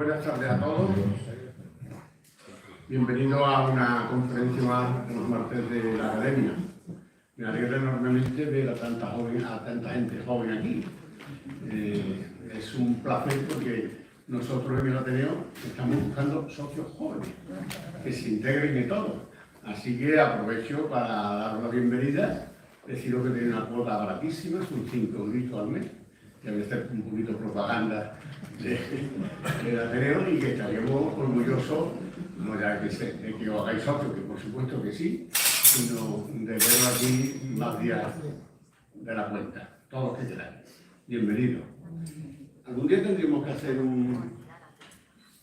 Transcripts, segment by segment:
Buenas tardes a todos. Bienvenido a una conferencia más de los martes de la Academia. Me alegra enormemente ver a tanta gente joven aquí. Es un placer porque nosotros en el Ateneo estamos buscando socios jóvenes que se integren en todo. Así que aprovecho para dar la bienvenida, deciros que tiene una cuota baratísima, son 5 € al mes, que debe ser un poquito de propaganda del Ateneo y que estaríamos orgullosos, no ya de que os hagáis socios, que por supuesto que sí, sino de verlo aquí más días de la cuenta, todos los que queráis. Bienvenidos. Algún día tendríamos que hacer un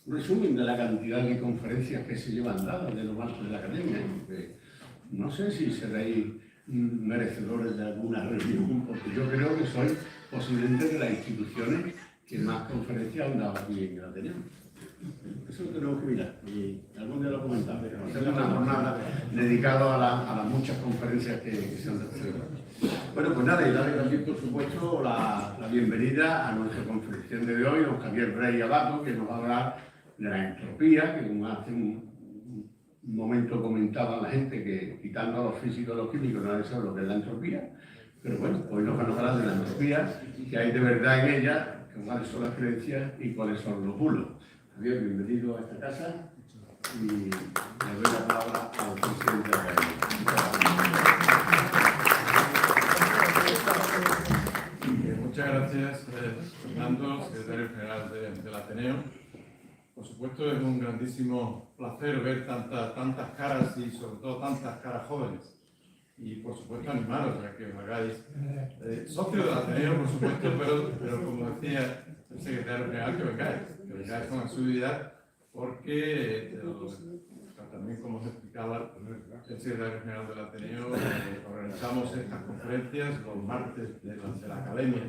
resumen de la cantidad de conferencias que se llevan dadas de los marcos de la Academia. No sé si seréis merecedores de alguna reunión, porque yo creo que sois posiblemente de las instituciones que más conferencias han dado aquí en el Ateneo. Eso lo tenemos que mirar y algún día lo comentamos. Hacer una jornada dedicada a las muchas conferencias que se han celebrado. Bueno, pues nada, y darle también, por supuesto, la bienvenida a nuestra conferencia de hoy, don Javier Rey Abato, que nos va a hablar de la entropía, que como hace un momento comentaba la gente que quitando a los físicos y a los químicos nadie sabe lo que es la entropía, pero bueno, hoy nos van a hablar de la entropía, que hay de verdad en ella, cuáles son las creencias y cuáles son los bulos. Javier, bienvenido a esta casa y le doy la palabra al presidente de la Academia. Muchas gracias, Fernando, secretario general del Ateneo. Por supuesto, es un grandísimo placer ver tantas caras y sobre todo tantas caras jóvenes. Y por supuesto animaros a que os hagáis socios del Ateneo, por supuesto, pero como decía el secretario general, que vengáis con asiduidad, porque también como os explicaba el secretario general del Ateneo, organizamos estas conferencias los martes de la Academia,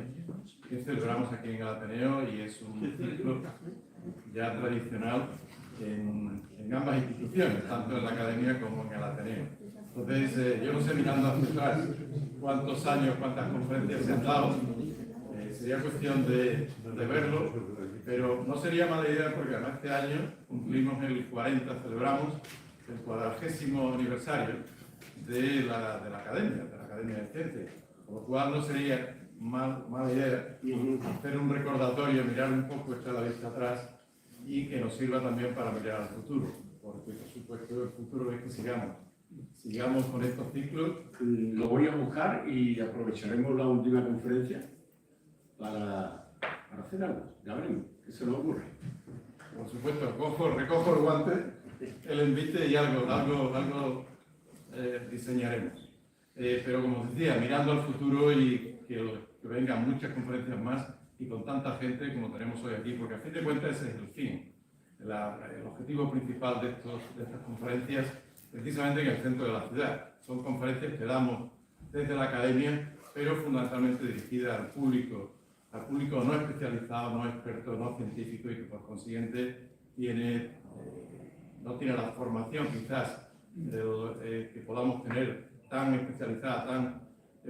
que celebramos aquí en el Ateneo, y es un ciclo ya tradicional en ambas instituciones, tanto en la Academia como en el Ateneo. Entonces, yo no sé mirando hacia atrás cuántos años, cuántas conferencias se han dado, sería cuestión de verlo, pero no sería mala idea porque además este año cumplimos el 40, celebramos el 40º aniversario de la Academia de Ciencias, por lo cual no sería mala idea hacer un recordatorio, mirar un poco, echar la vista atrás y que nos sirva también para mirar al futuro, porque por supuesto el futuro es que sigamos con estos ciclos. Lo voy a buscar y aprovecharemos la última conferencia para hacer algo, ya veremos qué se nos ocurre. Por supuesto, recojo el guante, el envite y algo diseñaremos. Pero como os decía, mirando al futuro y que vengan muchas conferencias más y con tanta gente como tenemos hoy aquí, porque a fin de cuentas ese es el fin. El objetivo principal de estas conferencias, precisamente en el centro de la ciudad. Son conferencias que damos desde la Academia, pero fundamentalmente dirigidas al público no especializado, no experto, no científico, y que por consiguiente no tiene la formación quizás que podamos tener tan especializada, tan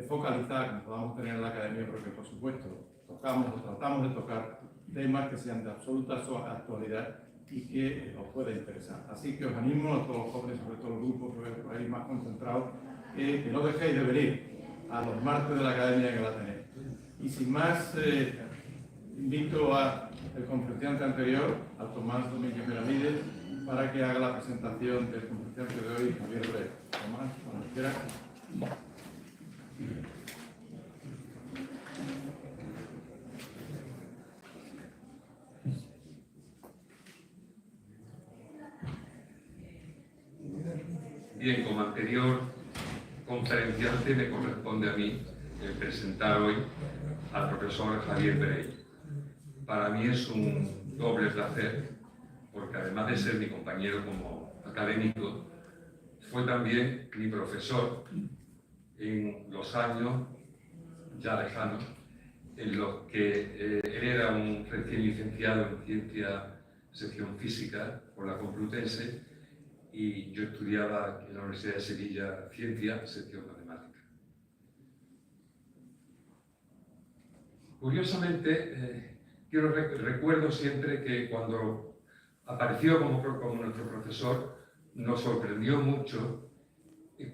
focalizada como podamos tener en la Academia, porque por supuesto tratamos de tocar temas que sean de absoluta actualidad y que os pueda interesar. Así que os animo a todos los jóvenes, sobre todo los grupos que por ahí más concentrados, que no dejéis de venir a los martes de la Academia en el Ateneo. Y sin más, invito al conferenciante anterior, al Tomás Domínguez Benavides, para que haga la presentación del conferenciante de hoy, Javier Rey. Tomás, cuando quiera. Bien, como anterior conferenciante me corresponde a mí presentar hoy al profesor Javier Rey. Para mí es un doble placer, porque además de ser mi compañero como académico, fue también mi profesor en los años ya lejanos, en los que él era un recién licenciado en Ciencia, sección Física, por la Complutense, y yo estudiaba en la Universidad de Sevilla Ciencia, sección Matemática. Curiosamente, yo recuerdo siempre que cuando apareció como nuestro profesor, nos sorprendió mucho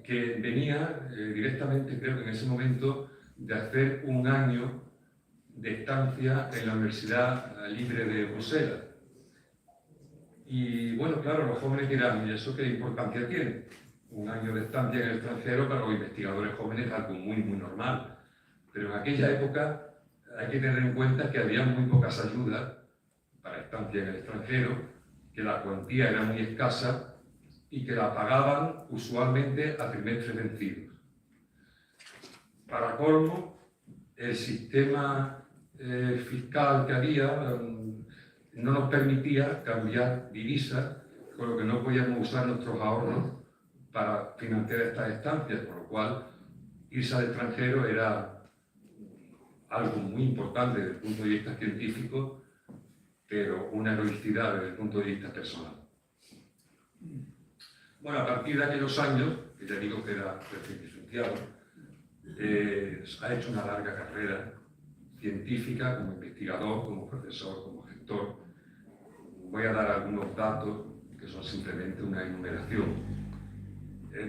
que venía directamente, creo que en ese momento, de hacer un año de estancia en la Universidad Libre de Bruselas. Y bueno, claro, los jóvenes dirán, ¿y eso qué importancia tiene? Un año de estancia en el extranjero para los investigadores jóvenes es algo muy, muy normal. Pero en aquella época hay que tener en cuenta que había muy pocas ayudas para estancia en el extranjero, que la cuantía era muy escasa y que la pagaban usualmente a trimestres vencidos. Para colmo, el sistema fiscal que había no nos permitía cambiar divisas, con lo que no podíamos usar nuestros ahorros para financiar estas estancias, por lo cual irse al extranjero era algo muy importante desde el punto de vista científico, pero una heroicidad desde el punto de vista personal. Bueno, a partir de aquellos años, que ya digo que era recién licenciado, ha hecho una larga carrera científica como investigador, como profesor, como gestor. Voy a dar algunos datos que son simplemente una enumeración.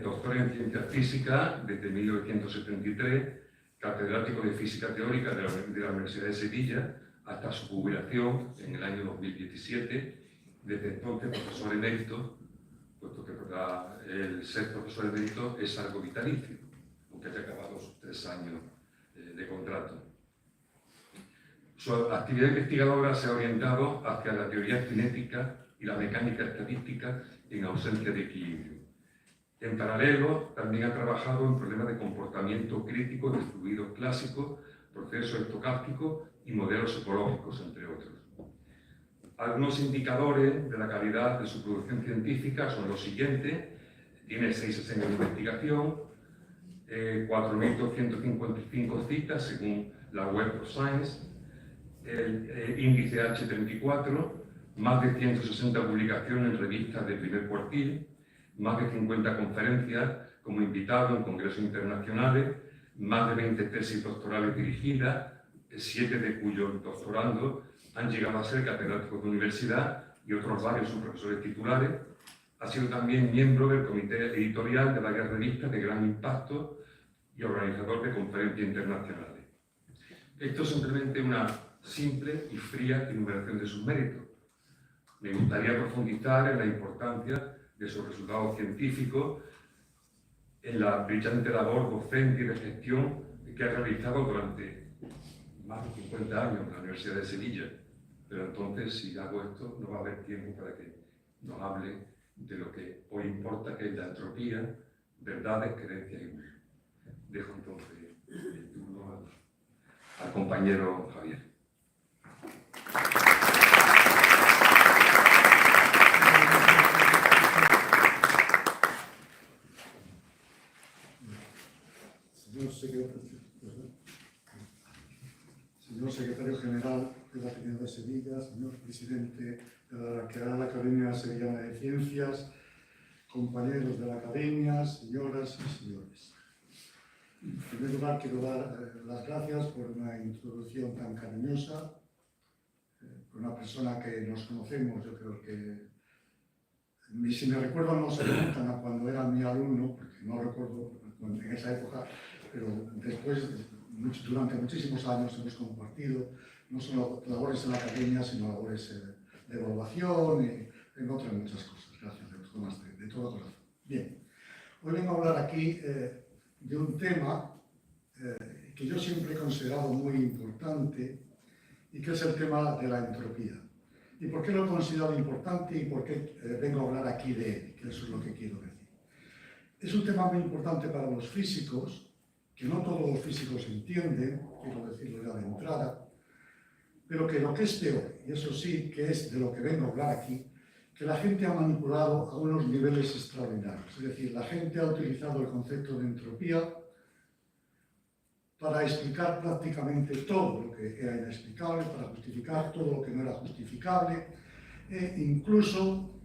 Doctor en Ciencias Físicas desde 1973, catedrático de Física Teórica de la Universidad de Sevilla hasta su jubilación en el año 2017, desde entonces profesor emérito, puesto que el ser profesor emérito es algo vitalicio, aunque haya acabado sus 3 años de contrato. Su actividad investigadora se ha orientado hacia la teoría cinética y la mecánica estadística en ausencia de equilibrio. En paralelo, también ha trabajado en problemas de comportamiento crítico de fluidos clásicos, procesos estocásticos y modelos ecológicos, entre otros. Algunos indicadores de la calidad de su producción científica son los siguientes. Tiene 6 años de investigación, 4.255 citas según la Web of Science, el índice H34, más de 160 publicaciones en revistas de primer cuartil, más de 50 conferencias como invitado en congresos internacionales, más de 20 tesis doctorales dirigidas, 7 de cuyos doctorandos han llegado a ser catedráticos de universidad y otros varios son profesores titulares. Ha sido también miembro del comité editorial de varias revistas de gran impacto y organizador de conferencias internacionales. Esto es simplemente una simple y fría enumeración de sus méritos. Me gustaría profundizar en la importancia de sus resultados científicos, en la brillante labor docente y de gestión que ha realizado durante más de 50 años en la Universidad de Sevilla. Pero entonces, si hago esto, no va a haber tiempo para que nos hable de lo que hoy importa, que es la entropía, verdades, creencias y uso. Dejo entonces el turno al compañero Javier. Señor secretario general de la Ateneo de Sevilla, señor presidente de la Real Academia Sevillana de Ciencias, compañeros de la Academia, señoras y señores. En primer lugar, quiero dar las gracias por una introducción tan cariñosa, por una persona que nos conocemos, yo creo que, si me recuerdo, no se remontan a cuando era mi alumno, porque no recuerdo en esa época, pero después, durante muchísimos años hemos compartido no solo labores en la academia, sino labores de evaluación y en otras muchas cosas. Gracias, de todo corazón. Bien, hoy vengo a hablar aquí de un tema que yo siempre he considerado muy importante y que es el tema de la entropía. ¿Y por qué lo he considerado importante y por qué vengo a hablar aquí de él? Que eso es lo que quiero decir. Es un tema muy importante para los físicos, que no todos los físicos entienden, quiero decirlo ya de entrada, pero que lo que es peor, y eso sí que es de lo que vengo a hablar aquí, que la gente ha manipulado a unos niveles extraordinarios. Es decir, la gente ha utilizado el concepto de entropía para explicar prácticamente todo lo que era inexplicable, para justificar todo lo que no era justificable, e incluso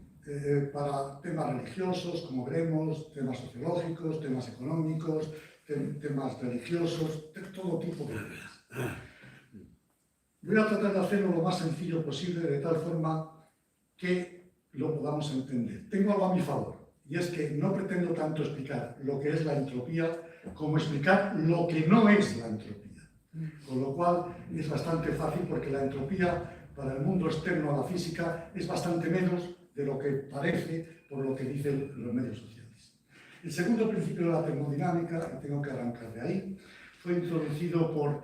para temas religiosos, como veremos, temas sociológicos, temas económicos, temas religiosos, todo tipo de temas. Voy a tratar de hacerlo lo más sencillo posible, de tal forma que lo podamos entender. Tengo algo a mi favor, y es que no pretendo tanto explicar lo que es la entropía como explicar lo que no es la entropía. Con lo cual es bastante fácil porque la entropía para el mundo externo a la física es bastante menos de lo que parece por lo que dicen los medios sociales. El segundo principio de la termodinámica, y tengo que arrancar de ahí, fue introducido por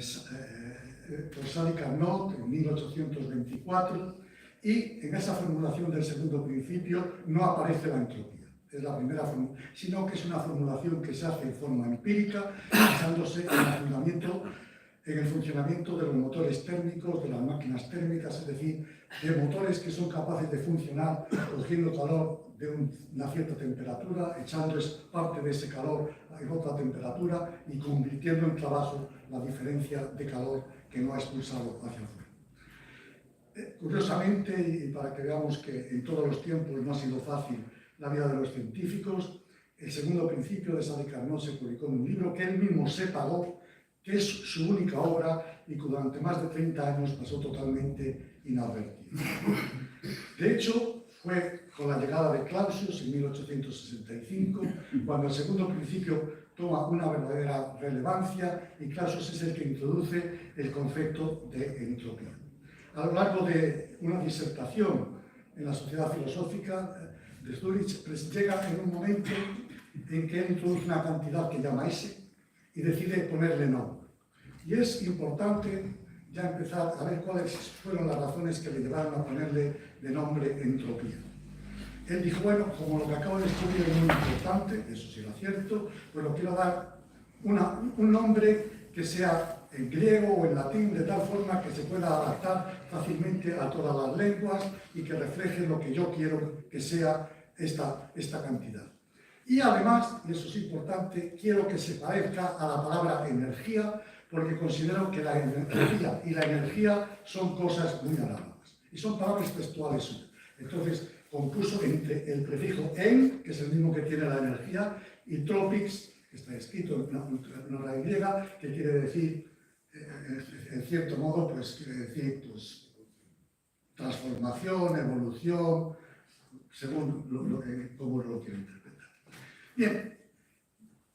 Sadi Carnot en 1824 y en esa formulación del segundo principio no aparece la entropía. Es la primera formulación, sino que es una formulación que se hace en forma empírica, basándose en el funcionamiento de los motores térmicos, de las máquinas térmicas, es decir, de motores que son capaces de funcionar cogiendo calor de una cierta temperatura, echando parte de ese calor en otra temperatura y convirtiendo en trabajo la diferencia de calor que no ha expulsado hacia afuera. Curiosamente, y para que veamos que en todos los tiempos no ha sido fácil la vida de los científicos, el segundo principio de Sadi Carnot se publicó en un libro que él mismo se pagó, que es su única obra y que durante más de 30 años pasó totalmente inadvertido. De hecho, fue con la llegada de Clausius en 1865, cuando el segundo principio toma una verdadera relevancia y Clausius es el que introduce el concepto de entropía. A lo largo de una disertación en la Sociedad Filosófica de Zurich, llega en un momento en que él introduce una cantidad que llama S y decide ponerle nombre. Y es importante ya empezar a ver cuáles fueron las razones que le llevaron a ponerle de nombre entropía. Él dijo, bueno, como lo que acabo de descubrir es muy importante, eso sí era cierto, pues lo quiero dar un nombre que sea en griego o en latín, de tal forma que se pueda adaptar fácilmente a todas las lenguas y que refleje lo que yo quiero que sea esta cantidad. Y además, y eso es importante, quiero que se parezca a la palabra energía, porque considero que la energía y la energía son cosas muy análogas. Y son palabras textuales suyas. Entonces, compuso entre el prefijo en, que es el mismo que tiene la energía, y tropics, que está escrito en una raíz griega, que quiere decir, en cierto modo, pues quiere decir transformación, evolución, según cómo lo quiero interpretar. Bien,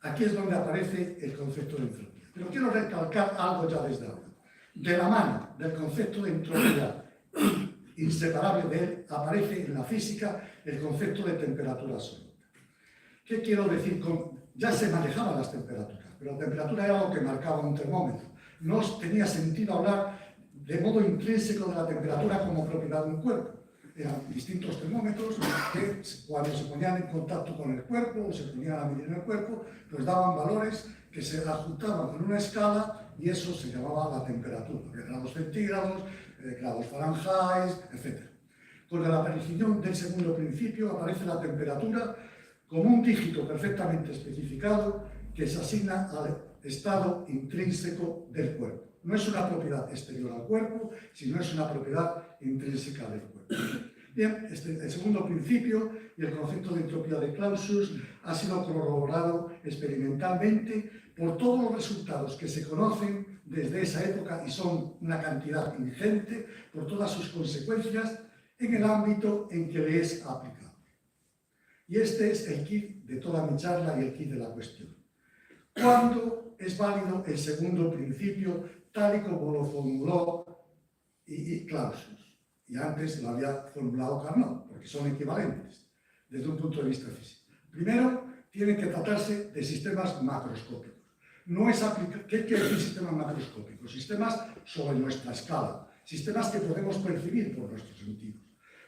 aquí es donde aparece el concepto de entropía. Pero quiero recalcar algo ya desde ahora. De la mano del concepto de entropía, inseparable de él, aparece en la física el concepto de temperatura absoluta. ¿Qué quiero decir con...? Ya se manejaban las temperaturas, pero la temperatura era lo que marcaba un termómetro. No tenía sentido hablar de modo intrínseco de la temperatura como propiedad de un cuerpo. Eran distintos termómetros que cuando se ponían en contacto con el cuerpo o se ponían a medir en el cuerpo, pues daban valores que se adjuntaban con una escala y eso se llamaba la temperatura, de grados centígrados, grados Fahrenheit, etc. Con la aparición del segundo principio aparece la temperatura como un dígito perfectamente especificado que se asigna al estado intrínseco del cuerpo. No es una propiedad exterior al cuerpo, sino es una propiedad intrínseca del cuerpo. Bien, el segundo principio y el concepto de entropía de Clausius ha sido corroborado experimentalmente por todos los resultados que se conocen desde esa época y son una cantidad ingente por todas sus consecuencias en el ámbito en que le es aplicable. Y este es el kit de toda mi charla y el kit de la cuestión. ¿Cuándo es válido el segundo principio tal y como lo formuló Clausius? Y antes lo había formulado Carnot, porque son equivalentes desde un punto de vista físico. Primero, tienen que tratarse de sistemas macroscópicos. No es ¿qué quiere decir sistemas macroscópicos? Sistemas sobre nuestra escala, sistemas que podemos percibir por nuestros sentidos.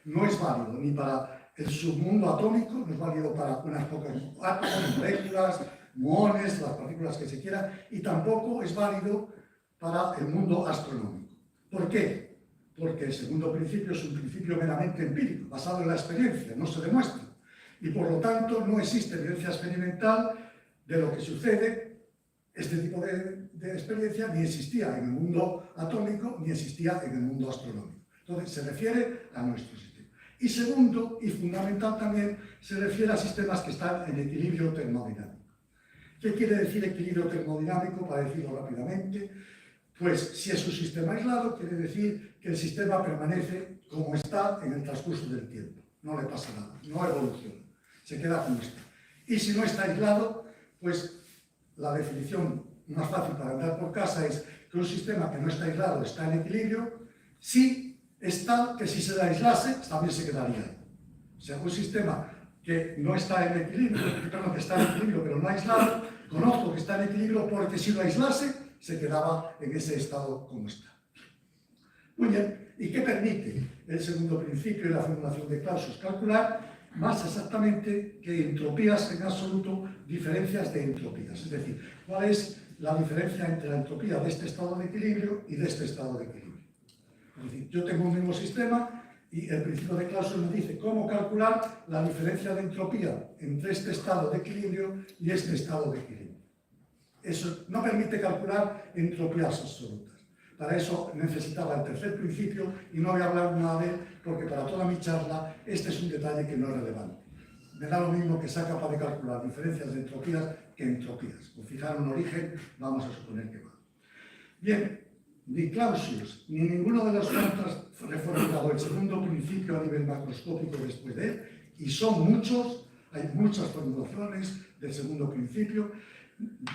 No es válido ni para el submundo atómico, no es válido para unas pocas átomos, moléculas, muones, las partículas que se quieran, y tampoco es válido para el mundo astronómico. ¿Por qué? Porque el segundo principio es un principio meramente empírico, basado en la experiencia, no se demuestra. Y por lo tanto no existe evidencia experimental de lo que sucede. Este tipo de experiencia ni existía en el mundo atómico, ni existía en el mundo astronómico. Entonces se refiere a nuestro sistema. Y segundo, y fundamental también, se refiere a sistemas que están en equilibrio termodinámico. ¿Qué quiere decir equilibrio termodinámico? Para decirlo rápidamente, pues si es un sistema aislado, quiere decir que el sistema permanece como está en el transcurso del tiempo. no le pasa nada, no evoluciona, se queda como está. Y si no está aislado, pues la definición más fácil para andar por casa es que un sistema que no está aislado está en equilibrio, si es tal que si se le aislase, también se quedaría ahí. O sea, un sistema que no está en equilibrio, perdón, que está en equilibrio pero no aislado, conozco que está en equilibrio porque si lo aislase, se quedaba en ese estado como está. Muy bien, ¿y qué permite el segundo principio de la formulación de Clausius? Calcular más exactamente que entropías en absoluto, diferencias de entropías. Es decir, cuál es la diferencia entre la entropía de este estado de equilibrio y de este estado de equilibrio. Es decir, yo tengo un mismo sistema y el principio de Clausius me dice cómo calcular la diferencia de entropía entre este estado de equilibrio y este estado de equilibrio. Eso no permite calcular entropías absolutas. Para eso necesitaba el tercer principio y no voy a hablar nada de él porque para toda mi charla este es un detalle que no es relevante. Me da lo mismo que sea capaz de calcular diferencias de entropías que entropías. Por fijar un origen, vamos a suponer que va. Bien, ni Clausius ni ninguno de los que han reformulado el segundo principio a nivel macroscópico después de él, y son muchos, hay muchas formulaciones del segundo principio.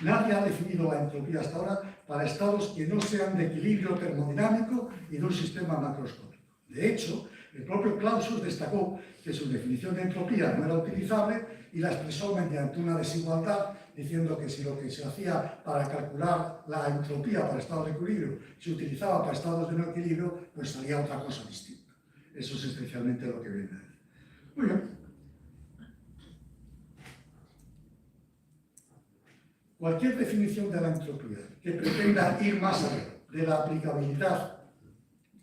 Nadie ha definido la entropía hasta ahora para estados que no sean de equilibrio termodinámico y de un sistema macroscópico. De hecho, el propio Clausius destacó que su definición de entropía no era utilizable y la expresó mediante una desigualdad, diciendo que si lo que se hacía para calcular la entropía para estados de equilibrio se utilizaba para estados de no equilibrio, pues salía otra cosa distinta. Eso es esencialmente lo que viene ahí. Muy bien. Cualquier definición de la entropía que pretenda ir más allá de la aplicabilidad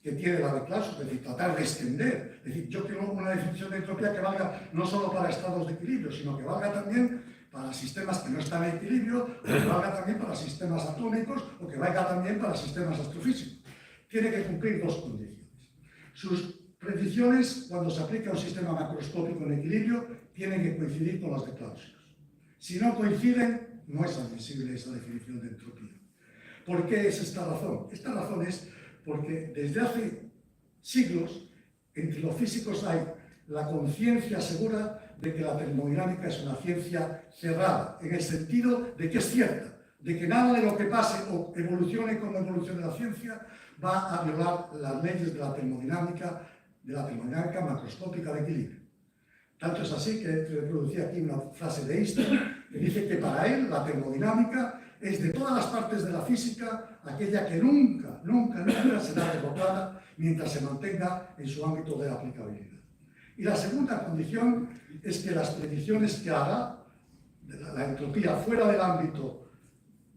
que tiene la de Clausius, es decir, tratar de extender, es decir, yo quiero una definición de entropía que valga no solo para estados de equilibrio, sino que valga también para sistemas que no están en equilibrio, o que valga también para sistemas atómicos, o que valga también para sistemas astrofísicos. Tiene que cumplir dos condiciones. Sus predicciones, cuando se aplica un sistema macroscópico en equilibrio, tienen que coincidir con las de Clausius. Si no coinciden, no es admisible esa definición de entropía. ¿Por qué es esta razón? Esta razón es porque desde hace siglos entre los físicos hay la conciencia segura de que la termodinámica es una ciencia cerrada, en el sentido de que es cierta, de que nada de lo que pase o evolucione con la evolución de la ciencia va a violar las leyes de la termodinámica macroscópica de equilibrio. Tanto es así que reproducía aquí una frase de Einstein que dice que para él la termodinámica es de todas las partes de la física aquella que nunca será derrotada mientras se mantenga en su ámbito de aplicabilidad. Y la segunda condición es que las predicciones que haga de la entropía fuera del ámbito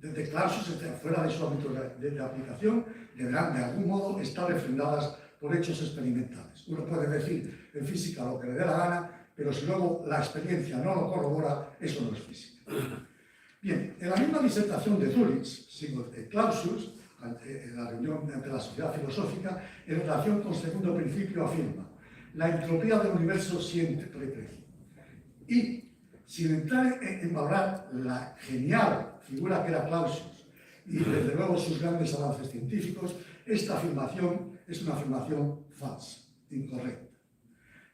de Clausius, fuera de su ámbito de aplicación, deberán de algún modo estar refrendadas por hechos experimentales. Uno puede decir en física lo que le dé la gana, pero si luego la experiencia no lo corrobora, eso no es física. Bien, en la misma disertación de Dulitz, sigo de Clausius, en la reunión ante la Sociedad Filosófica, en relación con el segundo principio afirma: la entropía del universo siempre crece. Y, sin entrar en valorar la genial figura que era Clausius y desde luego sus grandes avances científicos, esta afirmación es una afirmación falsa, incorrecta.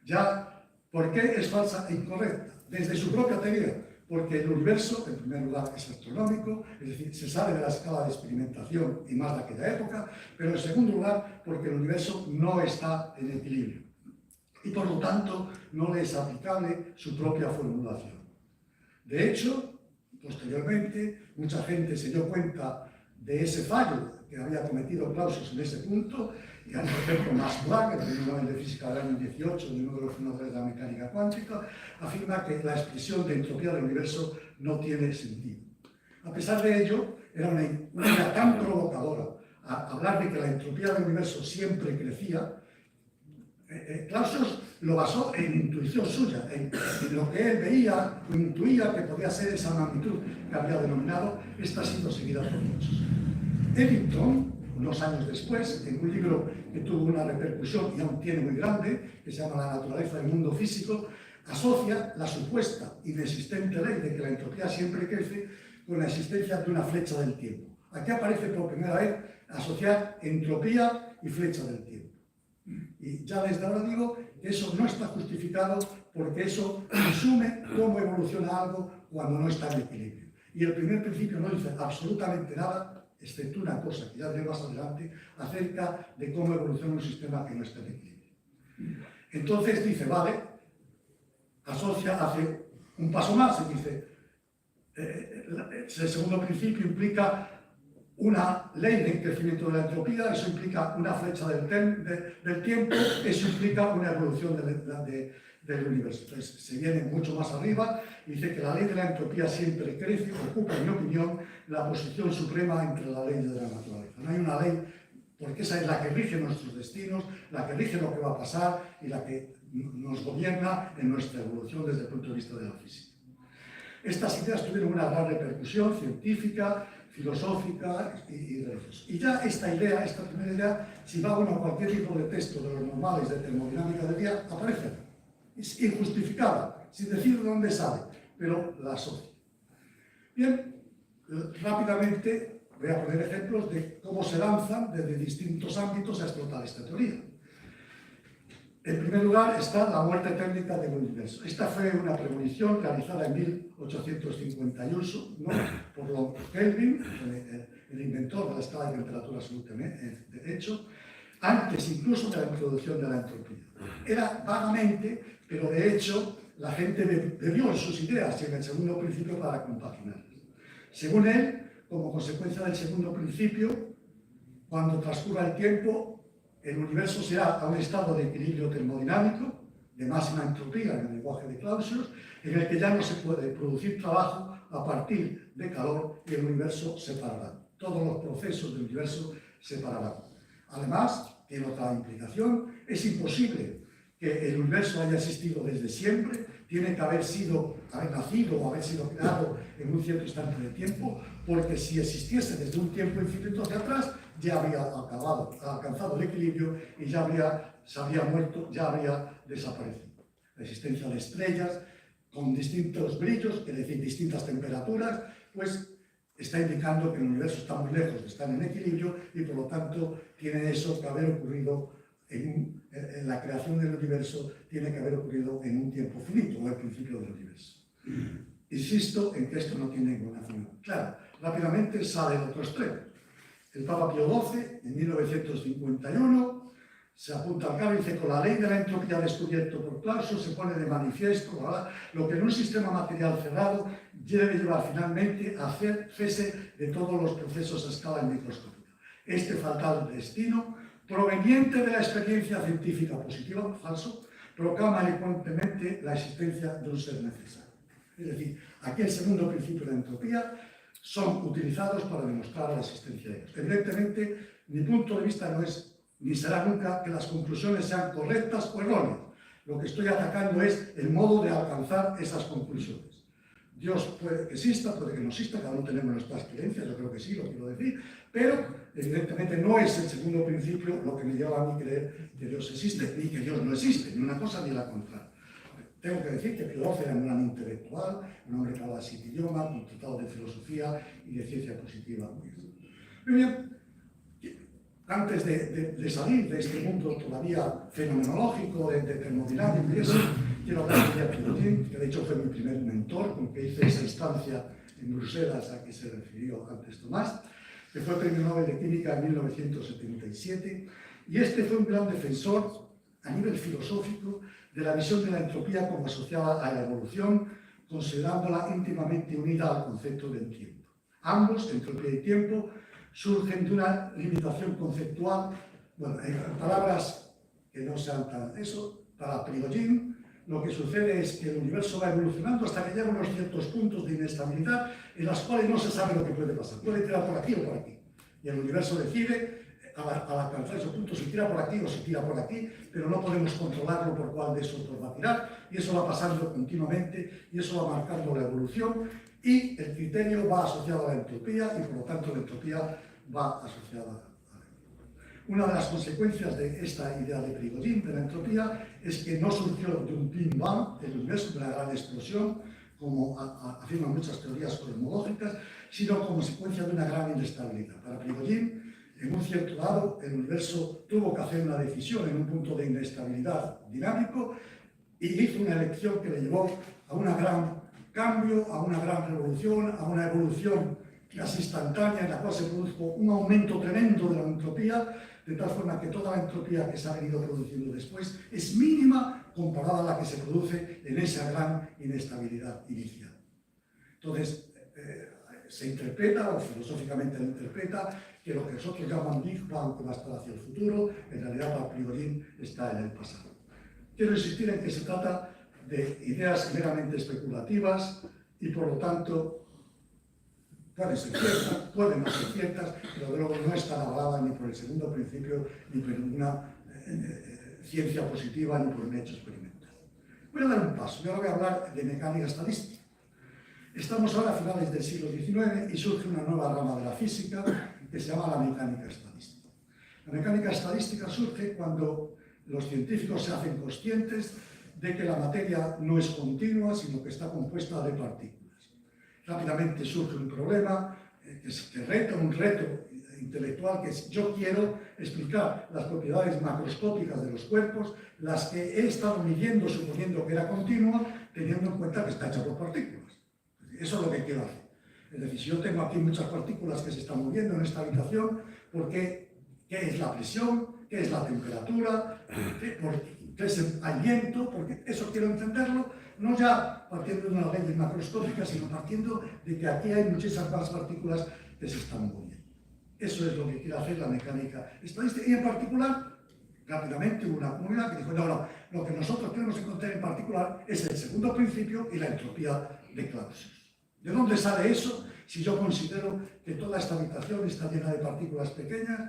Ya, ¿por qué es falsa e incorrecta? Desde su propia teoría, porque el universo, en primer lugar, es astronómico, es decir, se sale de la escala de experimentación y más de aquella época, pero en segundo lugar, porque el universo no está en equilibrio y por lo tanto no le es aplicable su propia formulación. De hecho, posteriormente, mucha gente se dio cuenta de ese fallo que había cometido Clausius en ese punto, y por ejemplo Max Planck, el premio Nobel de Física del año 18, uno de los fundadores de la mecánica cuántica, afirma que la expresión de entropía del universo no tiene sentido. A pesar de ello, era una idea tan provocadora hablar de que la entropía del universo siempre crecía. Clausius lo basó en intuición suya, en lo que él veía o intuía que podía ser esa magnitud que había denominado. Esta ha sido seguida por muchos. Eddington, unos años después, en un libro que tuvo una repercusión y aún tiene muy grande, que se llama La naturaleza del mundo físico, asocia la supuesta inexistente ley de que la entropía siempre crece con la existencia de una flecha del tiempo. Aquí aparece por primera vez asociar entropía y flecha del tiempo. Y ya desde ahora digo que eso no está justificado porque eso asume cómo evoluciona algo cuando no está en equilibrio. Y el primer principio no dice absolutamente nada, excepto una cosa que ya diré más adelante, acerca de cómo evoluciona un sistema que no está en equilibrio. Entonces dice, vale, asocia, hace un paso más y dice, el segundo principio implica una ley de crecimiento de la entropía, eso implica una flecha del tiempo, eso implica una evolución del universo. Entonces se viene mucho más arriba y dice que la ley de la entropía siempre crece, ocupa, en mi opinión, la posición suprema entre la ley de la naturaleza. No hay una ley, porque esa es la que rige nuestros destinos, la que rige lo que va a pasar y la que nos gobierna en nuestra evolución desde el punto de vista de la física. Estas ideas tuvieron una gran repercusión científica, filosófica y religiosa. Y ya esta primera idea, si va uno a cualquier tipo de texto de los normales de termodinámica del día, aparece. Es injustificada, sin decir de dónde sale, pero la asocia. Bien, rápidamente voy a poner ejemplos de cómo se lanzan desde distintos ámbitos a explotar esta teoría. En primer lugar está la muerte térmica del universo. Esta fue una premonición realizada en 1851, ¿no?, por Lord Kelvin, el inventor de la escala de temperatura absoluta, de hecho, antes incluso de la introducción de la entropía. Era vagamente, pero de hecho la gente bebió en sus ideas y en el segundo principio para compaginarlas. Según él, como consecuencia del segundo principio, cuando transcurra el tiempo, el universo será a un estado de equilibrio termodinámico, de máxima entropía en el lenguaje de Clausius, en el que ya no se puede producir trabajo a partir de calor y el universo se parará. Todos los procesos del universo se pararán. Además, tiene otra implicación, es imposible que el universo haya existido desde siempre, tiene que haber nacido o haber sido creado en un cierto instante de tiempo, porque si existiese desde un tiempo infinito hacia atrás, ya habría alcanzado el equilibrio y se habría muerto, ya habría desaparecido. La existencia de estrellas con distintos brillos, es decir, distintas temperaturas, pues está indicando que el universo está muy lejos de estar en equilibrio y por lo tanto tiene eso que haber ocurrido en la creación del universo, tiene que haber ocurrido en un tiempo finito, o al principio del universo. Insisto en que esto no tiene ninguna función. Claro, rápidamente sale el otro extremo. El Papa Pío XII, en 1951, se apunta al cargo y dice: con la ley de la entropía descubierto por Clausius se pone de manifiesto lo que en un sistema material cerrado debe llevar finalmente a hacer cese de todos los procesos a escala microscópica. Este fatal destino, proveniente de la experiencia científica positiva, falso, proclama elocuentemente la existencia de un ser necesario. Es decir, aquí el segundo principio de la entropía son utilizados para demostrar la existencia de ellos. Evidentemente, mi punto de vista no es ni será nunca que las conclusiones sean correctas o erróneas. Lo que estoy atacando es el modo de alcanzar esas conclusiones. Dios puede que exista, puede que no exista, cada uno tenemos nuestras creencias, yo creo que sí, lo quiero decir, pero evidentemente no es el segundo principio lo que me lleva a mí creer que Dios existe, ni que Dios no existe, ni una cosa ni la contraria. Tengo que decir que Pío XII era un gran intelectual, un hombre que hablaba 7 idiomas, un tratado de filosofía y de ciencia positiva. Muy bien, antes de salir de este mundo todavía fenomenológico, de termodinámica y eso, quiero hablar de Pío, que de hecho fue mi primer mentor, con que hice esa instancia en Bruselas a que se refirió antes Tomás, que fue premio Nobel de Química en 1977, y este fue un gran defensor a nivel filosófico de la visión de la entropía como asociada a la evolución, considerándola íntimamente unida al concepto del tiempo. Ambos, entropía y tiempo, surgen de una limitación conceptual, bueno, en palabras que no sean tan eso, para Prigogine, lo que sucede es que el universo va evolucionando hasta que llega a unos ciertos puntos de inestabilidad en los cuales no se sabe lo que puede pasar. Puede tirar por aquí o por aquí. Y el universo decide, al alcanzar esos puntos, si tira por aquí o si tira por aquí, pero no podemos controlarlo por cuál de esos dos va a tirar, y eso va pasando continuamente, y eso va marcando la evolución, y el criterio va asociado a la entropía, y por lo tanto la entropía va asociada a la entropía. Una de las consecuencias de esta idea de Prigogine, de la entropía, es que no surgió de un Big Bang, el universo, de una gran explosión, como afirman muchas teorías cosmológicas, sino como consecuencia de una gran inestabilidad. Para Prigogine, En un cierto lado, el universo tuvo que hacer una decisión en un punto de inestabilidad dinámico y hizo una elección que le llevó a un gran cambio, a una gran revolución, a una evolución casi instantánea en la cual se produjo un aumento tremendo de la entropía, de tal forma que toda la entropía que se ha venido produciendo después es mínima comparada a la que se produce en esa gran inestabilidad inicial. Entonces, se interpreta, o filosóficamente se interpreta, que lo que nosotros llamamos Big Bang, que va a estar hacia el futuro, en realidad a priori está en el pasado. Quiero insistir en que se trata de ideas meramente especulativas y, por lo tanto, pueden ser ciertas, pueden no ser ciertas, pero de luego no están avaladas ni por el segundo principio, ni por ninguna ciencia positiva, ni por un hecho experimental. Voy a dar un paso, y ahora voy a hablar de mecánica estadística. Estamos ahora a finales del siglo XIX y surge una nueva rama de la física que se llama la mecánica estadística. La mecánica estadística surge cuando los científicos se hacen conscientes de que la materia no es continua, sino que está compuesta de partículas. Rápidamente surge un problema, un reto intelectual, que es: yo quiero explicar las propiedades macroscópicas de los cuerpos, las que he estado midiendo suponiendo que era continua, teniendo en cuenta que está hecha por partículas. Eso es lo que quiero hacer. Es decir, si yo tengo aquí muchas partículas que se están moviendo en esta habitación, ¿por qué? ¿Qué es la presión? ¿Qué es la temperatura? ¿Qué es el viento? Porque eso quiero entenderlo, no ya partiendo de unas leyes macroscópicas, sino partiendo de que aquí hay muchísimas más partículas que se están moviendo. Eso es lo que quiere hacer la mecánica estadística. Y en particular, rápidamente hubo una comunidad que dijo: no, lo que nosotros queremos encontrar en particular es el segundo principio y la entropía de Clausius. ¿De dónde sale eso? Si yo considero que toda esta habitación está llena de partículas pequeñas,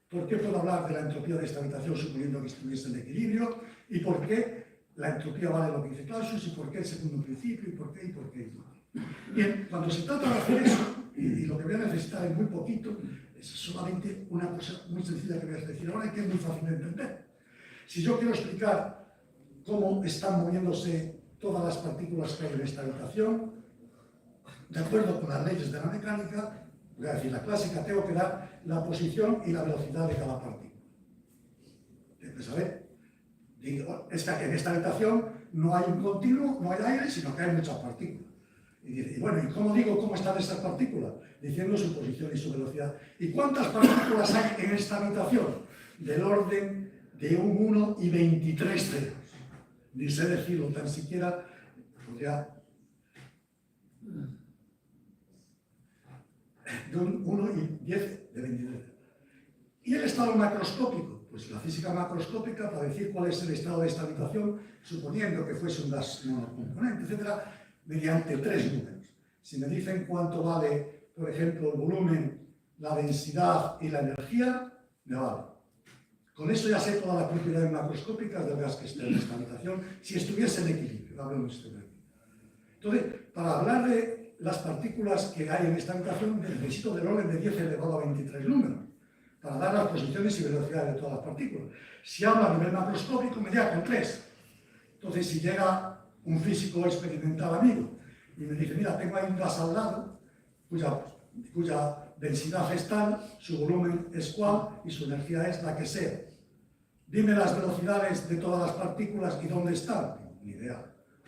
¿por qué puedo hablar de la entropía de esta habitación suponiendo que estuviese en equilibrio? ¿Y por qué la entropía vale lo que dice Clausius? ¿Y por qué el segundo principio? ¿Y por qué? ¿Y por qué? Bien, cuando se trata de hacer eso, y lo que voy a necesitar es muy poquito, es solamente una cosa muy sencilla que voy a decir ahora y que es muy fácil de entender. Si yo quiero explicar cómo están moviéndose todas las partículas que hay en esta habitación, de acuerdo con las leyes de la mecánica, voy a decir la clásica, tengo que dar la posición y la velocidad de cada partícula. Entonces, a ver, digo, es que en esta habitación no hay un continuo, no hay aire, sino que hay muchas partículas. Y dice, y bueno, ¿y cómo digo cómo están esas partículas? Diciendo su posición y su velocidad. ¿Y cuántas partículas hay en esta habitación? Del orden de un 1 y 23 ceros. Ni sé decirlo, tan siquiera podría... de un 1 y 10 de 23. ¿Y el estado macroscópico? Pues la física macroscópica, para decir cuál es el estado de esta habitación, suponiendo que fuese un gas monocomponente, etc., mediante 3 números. Si me dicen cuánto vale, por ejemplo, el volumen, la densidad y la energía, me vale. Con eso ya sé todas las propiedades macroscópicas del gas que esté en esta habitación, si estuviese en equilibrio. Entonces, para hablar de las partículas que hay en esta habitación, necesito del orden de 10 elevado a 23 números, para dar las posiciones y velocidades de todas las partículas. Si hablo a nivel macroscópico, me llega con 3. Entonces, si llega un físico experimental amigo y me dice, mira, tengo ahí un gas al lado, cuya densidad es tal, su volumen es cual y su energía es la que sea. Dime las velocidades de todas las partículas y dónde están. Ni idea.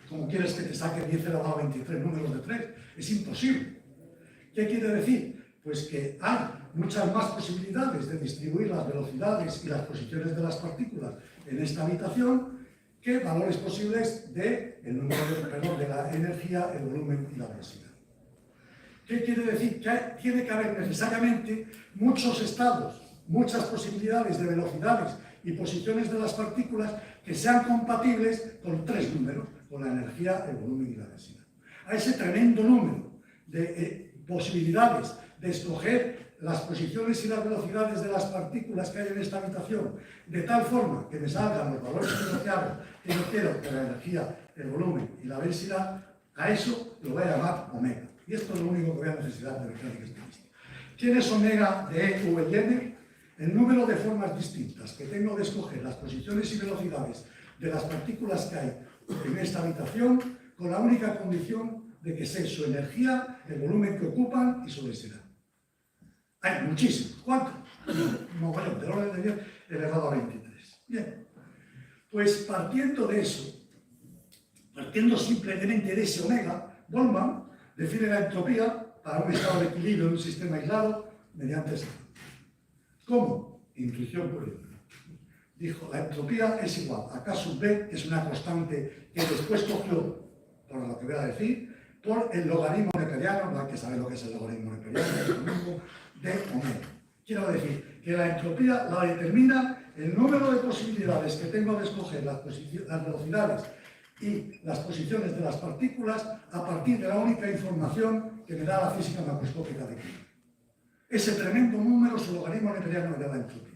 ¿Cómo quieres que te saque 10 elevado a 23 números de 3? Es imposible. ¿Qué quiere decir? Pues que hay muchas más posibilidades de distribuir las velocidades y las posiciones de las partículas en esta habitación que valores posibles de la energía, el volumen y la densidad. ¿Qué quiere decir? Que tiene que haber necesariamente muchos estados, muchas posibilidades de velocidades y posiciones de las partículas que sean compatibles con 3 números, con la energía, el volumen y la densidad. A ese tremendo número de posibilidades de escoger las posiciones y las velocidades de las partículas que hay en esta habitación, de tal forma que me salgan los valores que yo quiero de la energía, el volumen y la densidad, a eso lo voy a llamar omega. Y esto es lo único que voy a necesitar de mecánica estadística. ¿Quién es omega de E, V y N? El número de formas distintas que tengo de escoger las posiciones y velocidades de las partículas que hay en esta habitación, con la única condición de que sé su energía, el volumen que ocupan y su densidad. Hay muchísimos. ¿Cuántos? mogollón, del orden de 10 elevado a 23. Bien, pues partiendo de eso, partiendo simplemente de ese omega, Boltzmann define la entropía para un estado de equilibrio en un sistema aislado mediante ese. ¿Cómo? Intuición pura. Dijo, la entropía es igual a K sub B, que es una constante que después cogió, por lo que voy a decir, por el logaritmo neperiano, no hay que saber lo que es el logaritmo neperiano, es lo mismo, de omega. Quiero decir que la entropía la determina el número de posibilidades que tengo de escoger las velocidades y las posiciones de las partículas a partir de la única información que me da la física macroscópica de Klein. Ese tremendo número, su logaritmo neperiano, me da la entropía.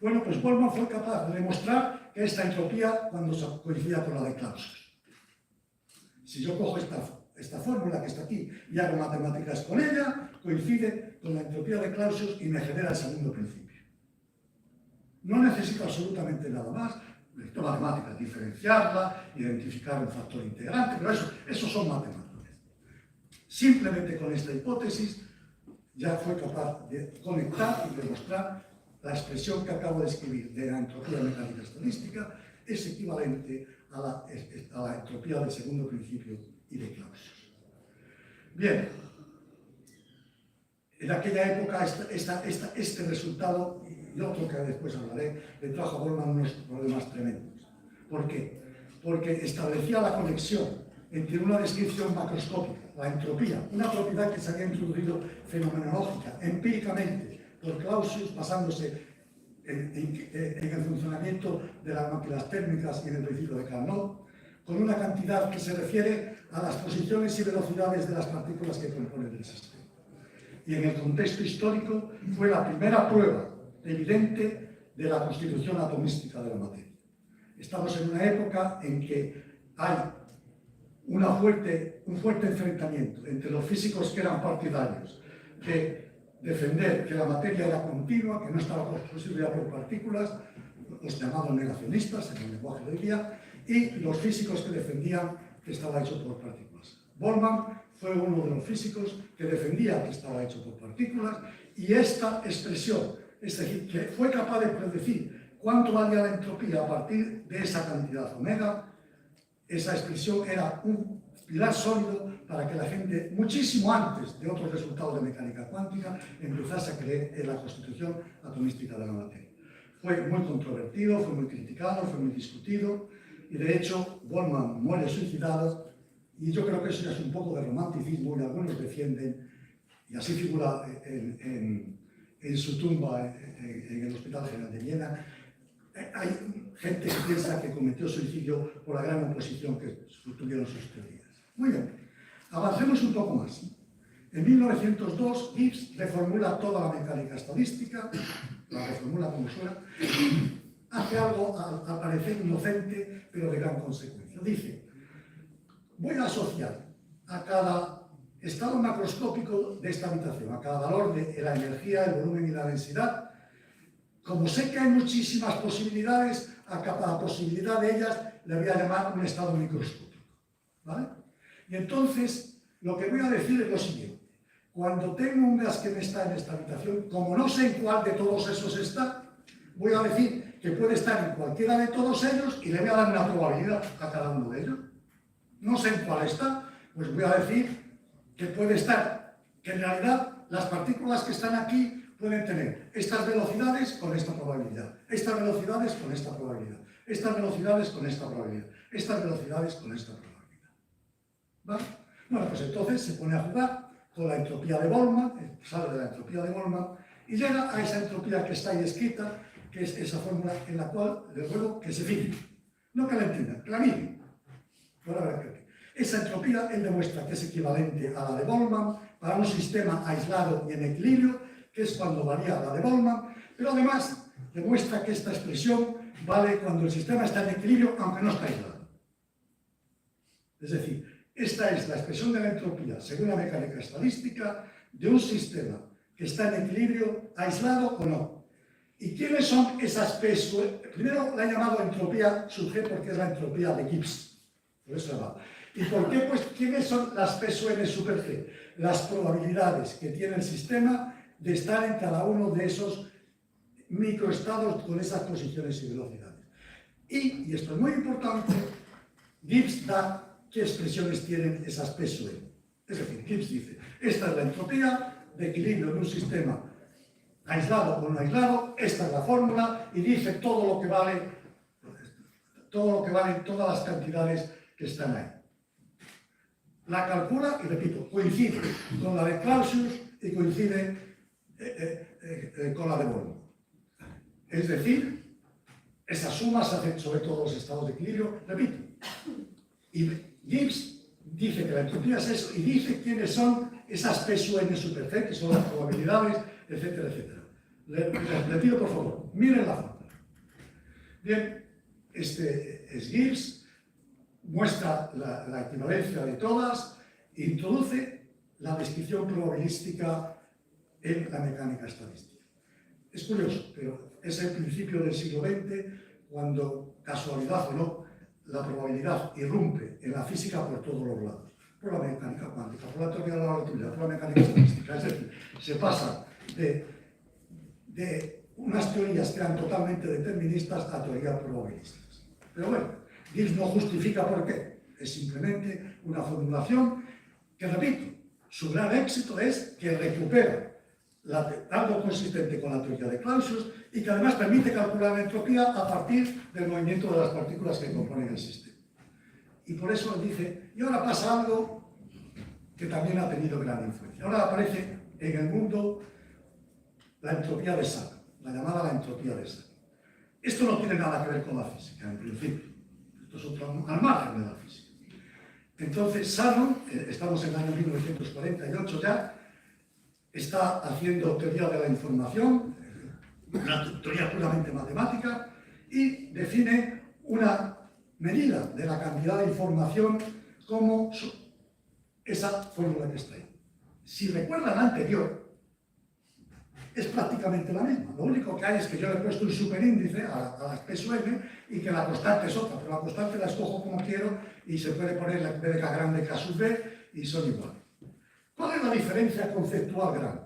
Bueno, pues Boltzmann fue capaz de demostrar que esta entropía, cuando coincidía con la de Clausius. Si yo cojo esta fórmula que está aquí y hago matemáticas con ella, coincide con la entropía de Clausius y me genera el segundo principio. No necesito absolutamente nada más. Necesito matemáticas, diferenciarla, identificar un factor integrante, pero eso son matemáticas. Simplemente con esta hipótesis ya fue capaz de conectar y demostrar la expresión que acabo de escribir de la entropía mecánica estadística es equivalente a la entropía del segundo principio y de Clausius. Bien, en aquella época este resultado, y otro que después hablaré, le trajo a Boltzmann unos problemas tremendos. ¿Por qué? Porque establecía la conexión entre una descripción macroscópica, la entropía, una propiedad que se había introducido fenomenológica, empíricamente, por Clausius, basándose en el funcionamiento de las máquinas térmicas y en el principio de Carnot, con una cantidad que se refiere a las posiciones y velocidades de las partículas que componen el sistema. Y en el contexto histórico fue la primera prueba evidente de la constitución atomística de la materia. Estamos en una época en que hay un fuerte enfrentamiento entre los físicos que eran partidarios de defender que la materia era continua, que no estaba constituida por partículas, los llamados negacionistas, en el lenguaje de hoy día, y los físicos que defendían que estaba hecho por partículas. Boltzmann fue uno de los físicos que defendía que estaba hecho por partículas, y esta expresión, es decir, que fue capaz de predecir cuánto valía la entropía a partir de esa cantidad omega, esa expresión era un pilar sólido para que la gente, muchísimo antes de otros resultados de mecánica cuántica, empezase a creer en la constitución atomística de la materia. Fue muy controvertido, fue muy criticado, fue muy discutido, y de hecho Boltzmann muere suicidado, y yo creo que eso ya es un poco de romanticismo, y algunos defienden, y así figura en su tumba en el Hospital General de Viena. Hay gente que piensa que cometió suicidio por la gran oposición que tuvieron sus teorías. Muy bien, avancemos un poco más. En 1902, Gibbs reformula toda la mecánica estadística, la reformula como suena, hace algo al parecer inocente, pero de gran consecuencia. Dice, voy a asociar a cada estado macroscópico de esta habitación, a cada valor de la energía, el volumen y la densidad. Como sé que hay muchísimas posibilidades, a cada posibilidad de ellas le voy a llamar un estado microscópico. ¿Vale? Y entonces, lo que voy a decir es lo siguiente. Cuando tengo un gas que me está en esta habitación, como no sé en cuál de todos esos está, voy a decir que puede estar en cualquiera de todos ellos y le voy a dar una probabilidad a cada uno de ellos. No sé en cuál está, pues voy a decir que puede estar, que en realidad las partículas que están aquí pueden tener estas velocidades con esta probabilidad, estas velocidades con esta probabilidad, estas velocidades con esta probabilidad, estas velocidades con esta probabilidad. ¿Vale? Bueno, pues entonces se pone a jugar con la entropía de Boltzmann, sale de la entropía de Boltzmann y llega a esa entropía que está ahí escrita, que es esa fórmula en la cual le ruego que se fije. No que la entiendan, que la miren. Esa entropía él demuestra que es equivalente a la de Boltzmann para un sistema aislado y en equilibrio, que es cuando varía la de Boltzmann, pero además demuestra que esta expresión vale cuando el sistema está en equilibrio, aunque no está aislado. Es decir, esta es la expresión de la entropía, según la mecánica estadística, de un sistema que está en equilibrio, aislado o no. ¿Y quiénes son esas PSU? Primero la he llamado entropía sub G porque es la entropía de Gibbs. Por eso va. ¿Y por qué? Pues, ¿quiénes son las PSUN super G? Las probabilidades que tiene el sistema de estar en cada uno de esos microestados con esas posiciones y velocidades. Y esto es muy importante, Gibbs da qué expresiones tienen esas PSUE. Es decir, Gibbs dice, esta es la entropía de equilibrio de un sistema aislado o no aislado, esta es la fórmula, y dice todo lo que valen todas las cantidades que están ahí. La calcula, y repito, coincide con la de Clausius y coincide con la de Born. Es decir, esas sumas se hacen sobre todos los estados de equilibrio, repito. Y Gibbs dice que la entropía es eso, y dice quiénes son esas PSUN super C, que son las probabilidades, etcétera, etcétera. Le pido, por favor, miren la fórmula. Bien, este es Gibbs, muestra la equivalencia de todas, introduce la descripción probabilística en la mecánica estadística. Es curioso, pero es el principio del siglo XX, cuando, casualidad o no, la probabilidad irrumpe en la física por todos los lados. Por la mecánica cuántica, por la teoría de la relatividad, por la mecánica estadística. Es decir, se pasa de unas teorías que eran totalmente deterministas a teorías probabilistas. Pero bueno, Gibbs no justifica por qué. Es simplemente una formulación que, repito, su gran éxito es que recupera algo consistente con la teoría de Clausius y que además permite calcular la entropía a partir del movimiento de las partículas que componen el sistema. Y por eso dice, y ahora pasa algo que también ha tenido gran influencia. Ahora aparece en el mundo la entropía de Shannon, la llamada la entropía de Shannon. Esto no tiene nada que ver con la física, en principio. Esto es otro al margen de la física. Entonces, Shannon, estamos en el año 1948 ya, está haciendo teoría de la información, una teoría puramente matemática, y define una medida de la cantidad de información como esa fórmula que está ahí. Si recuerdan la anterior, es prácticamente la misma. Lo único que hay es que yo le he puesto un superíndice a las PSUN y que la constante es otra, pero la constante la escojo como quiero y se puede poner la B de K grande K sub B y son iguales. ¿Cuál es la diferencia conceptual grande?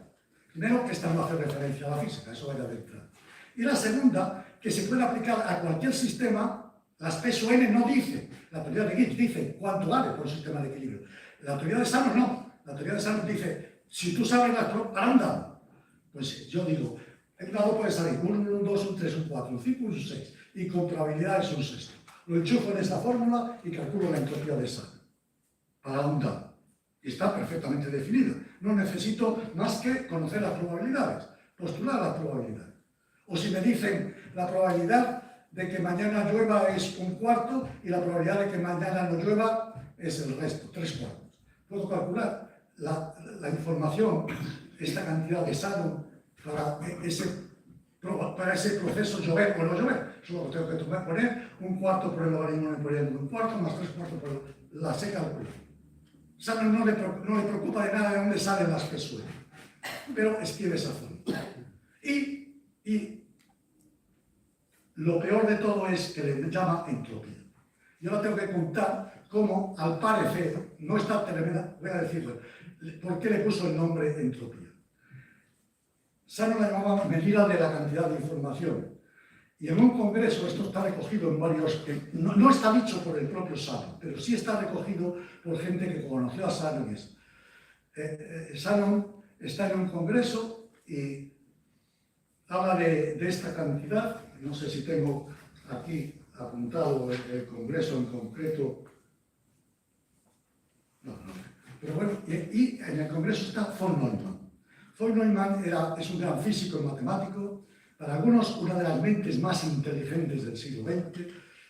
Primero, que esta no hace referencia a la física, eso vaya de entrada. Y la segunda, que se puede aplicar a cualquier sistema. Las PSUN no dice, la teoría de Gibbs dice cuánto vale por un sistema de equilibrio. La teoría de Shannon no. La teoría de Shannon dice, si tú sabes las ¿para dónde anda? Pues yo digo, el dado puede salir un 1, un 2, un 3, un 4, un 5, un 6, y con probabilidades un sexto. Lo enchufo en esta fórmula y calculo la entropía de Shannon. Para un dado. Y está perfectamente definida. No necesito más que conocer las probabilidades, postular las probabilidades. O si me dicen la probabilidad de que mañana llueva es un cuarto y la probabilidad de que mañana no llueva es el resto, 3/4. Puedo calcular la información, esta cantidad de Shannon para ese proceso llover o no llover. Solo tengo que poner un cuarto por el logaritmo de un cuarto más 3/4 por la sé calcular. Shannon no le preocupa de nada de dónde salen las PSUN, pero escribe esa fórmula. Y lo peor de todo es que le llama entropía. Yo ahora tengo que contar cómo, al parecer, no está terminada, voy a decirlo, ¿por qué le puso el nombre entropía? Shannon la llamaba medida de la cantidad de información. Y en un congreso, esto está recogido en varios, no está dicho por el propio Shannon, pero sí está recogido por gente que conoció a Shannon. Shannon está en un congreso y habla de esta cantidad. No sé si tengo aquí apuntado el congreso en concreto. No. Pero bueno, y en el congreso está von Neumann. Von Neumann es un gran físico y matemático. Para algunos, una de las mentes más inteligentes del siglo XX,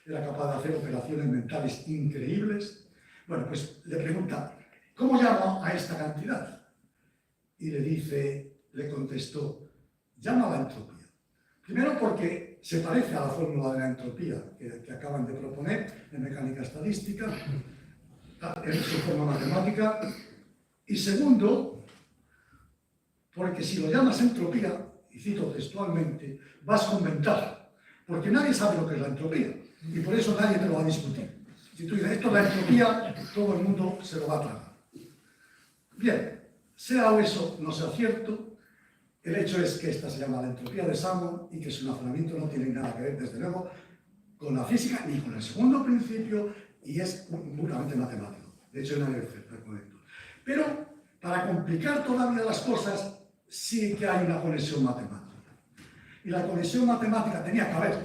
era capaz de hacer operaciones mentales increíbles. Bueno, pues le pregunta, ¿cómo llamo a esta cantidad? Y le contestó, llámala entropía. Primero porque se parece a la fórmula de la entropía que acaban de proponer en mecánica estadística, en su forma matemática. Y segundo, porque si lo llamas entropía, y cito textualmente, vas con ventaja, porque nadie sabe lo que es la entropía, y por eso nadie te lo va a discutir. Si tú dices, esto es la entropía, todo el mundo se lo va a tragar. Bien, sea eso no sea cierto, El hecho es que esta se llama la entropía de Salmon y que su razonamiento no tiene nada que ver, desde luego, con la física ni con el segundo principio y es puramente matemático. De hecho, no hay efecto conector. Pero, para complicar todavía las cosas, sí que hay una conexión matemática. Y la conexión matemática tenía que haber.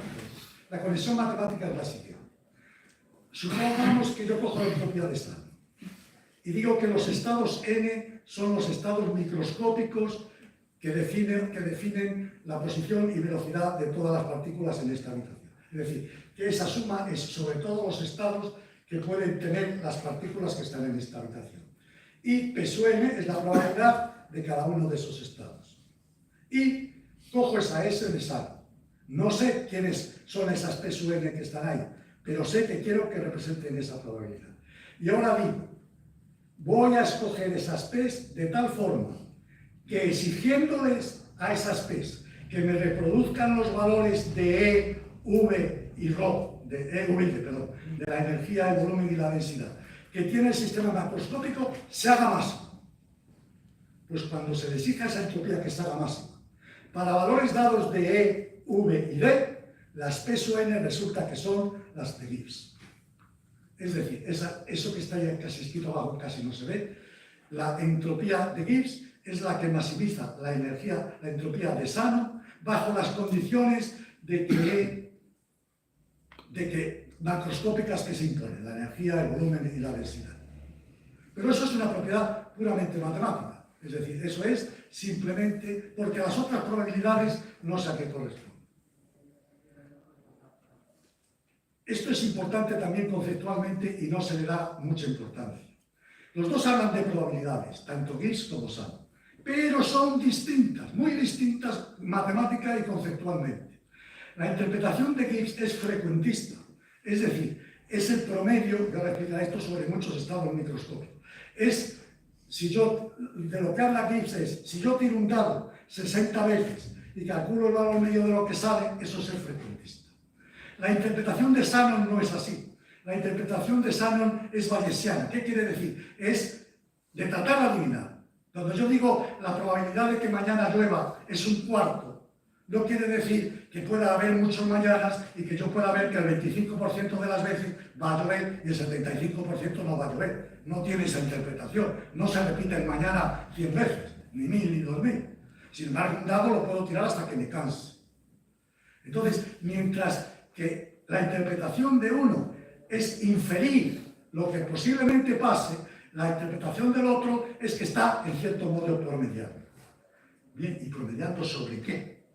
La conexión matemática es la siguiente. Supongamos que yo cojo la entropía de estado y digo que los estados n son los estados microscópicos que definen la posición y velocidad de todas las partículas en esta habitación. Es decir, que esa suma es sobre todos los estados que pueden tener las partículas que están en esta habitación. Y P sub n es la probabilidad de cada uno de esos estados. Y cojo esa S de Salmon. No sé quiénes son esas P sub n que están ahí, pero sé que quiero que representen esa probabilidad. Y ahora digo, voy a escoger esas P's de tal forma que exigiéndoles a esas P's que me reproduzcan los valores de E, V y ρ, de la energía, el volumen y la densidad, que tiene el sistema macroscópico, se haga máxima. Pues cuando se le exija esa entropía que se haga máxima, para valores dados de E, V y D, las P sub n resulta que son las de Gibbs. Es decir, eso que está ya casi escrito abajo, casi no se ve, la entropía de Gibbs es la que maximiza la energía, la entropía de Shannon, bajo las condiciones de que macroscópicas que se imponen, la energía, el volumen y la densidad. Pero eso es una propiedad puramente matemática, es decir, eso es simplemente porque las otras probabilidades no sé a qué corresponden. Esto es importante también conceptualmente y no se le da mucha importancia. Los dos hablan de probabilidades, tanto Gibbs como Shannon, pero son distintas, muy distintas matemática y conceptualmente. La interpretación de Gibbs es frecuentista, es decir, es el promedio, yo explicaré esto sobre muchos estados microscópicos. De lo que habla Gibbs es, si yo tiro un dado 60 veces y calculo el valor medio de lo que sale, eso es el frecuentista. La interpretación de Shannon no es así. La interpretación de Shannon es bayesiana. ¿Qué quiere decir? Es de tratar de adivinar. Cuando yo digo la probabilidad de que mañana llueva es 1/4, no quiere decir que pueda haber muchos mañanas y que yo pueda ver que el 25% de las veces va a llover y el 75% no va a llover. No tiene esa interpretación. No se repite el mañana 100 veces, ni 1000 ni 2000. Sin embargo, un dado lo puedo tirar hasta que me canse. Entonces, mientras que la interpretación de uno es inferir lo que posiblemente pase, la interpretación del otro es que está, en cierto modo, promediando. Bien, ¿y promediando sobre qué?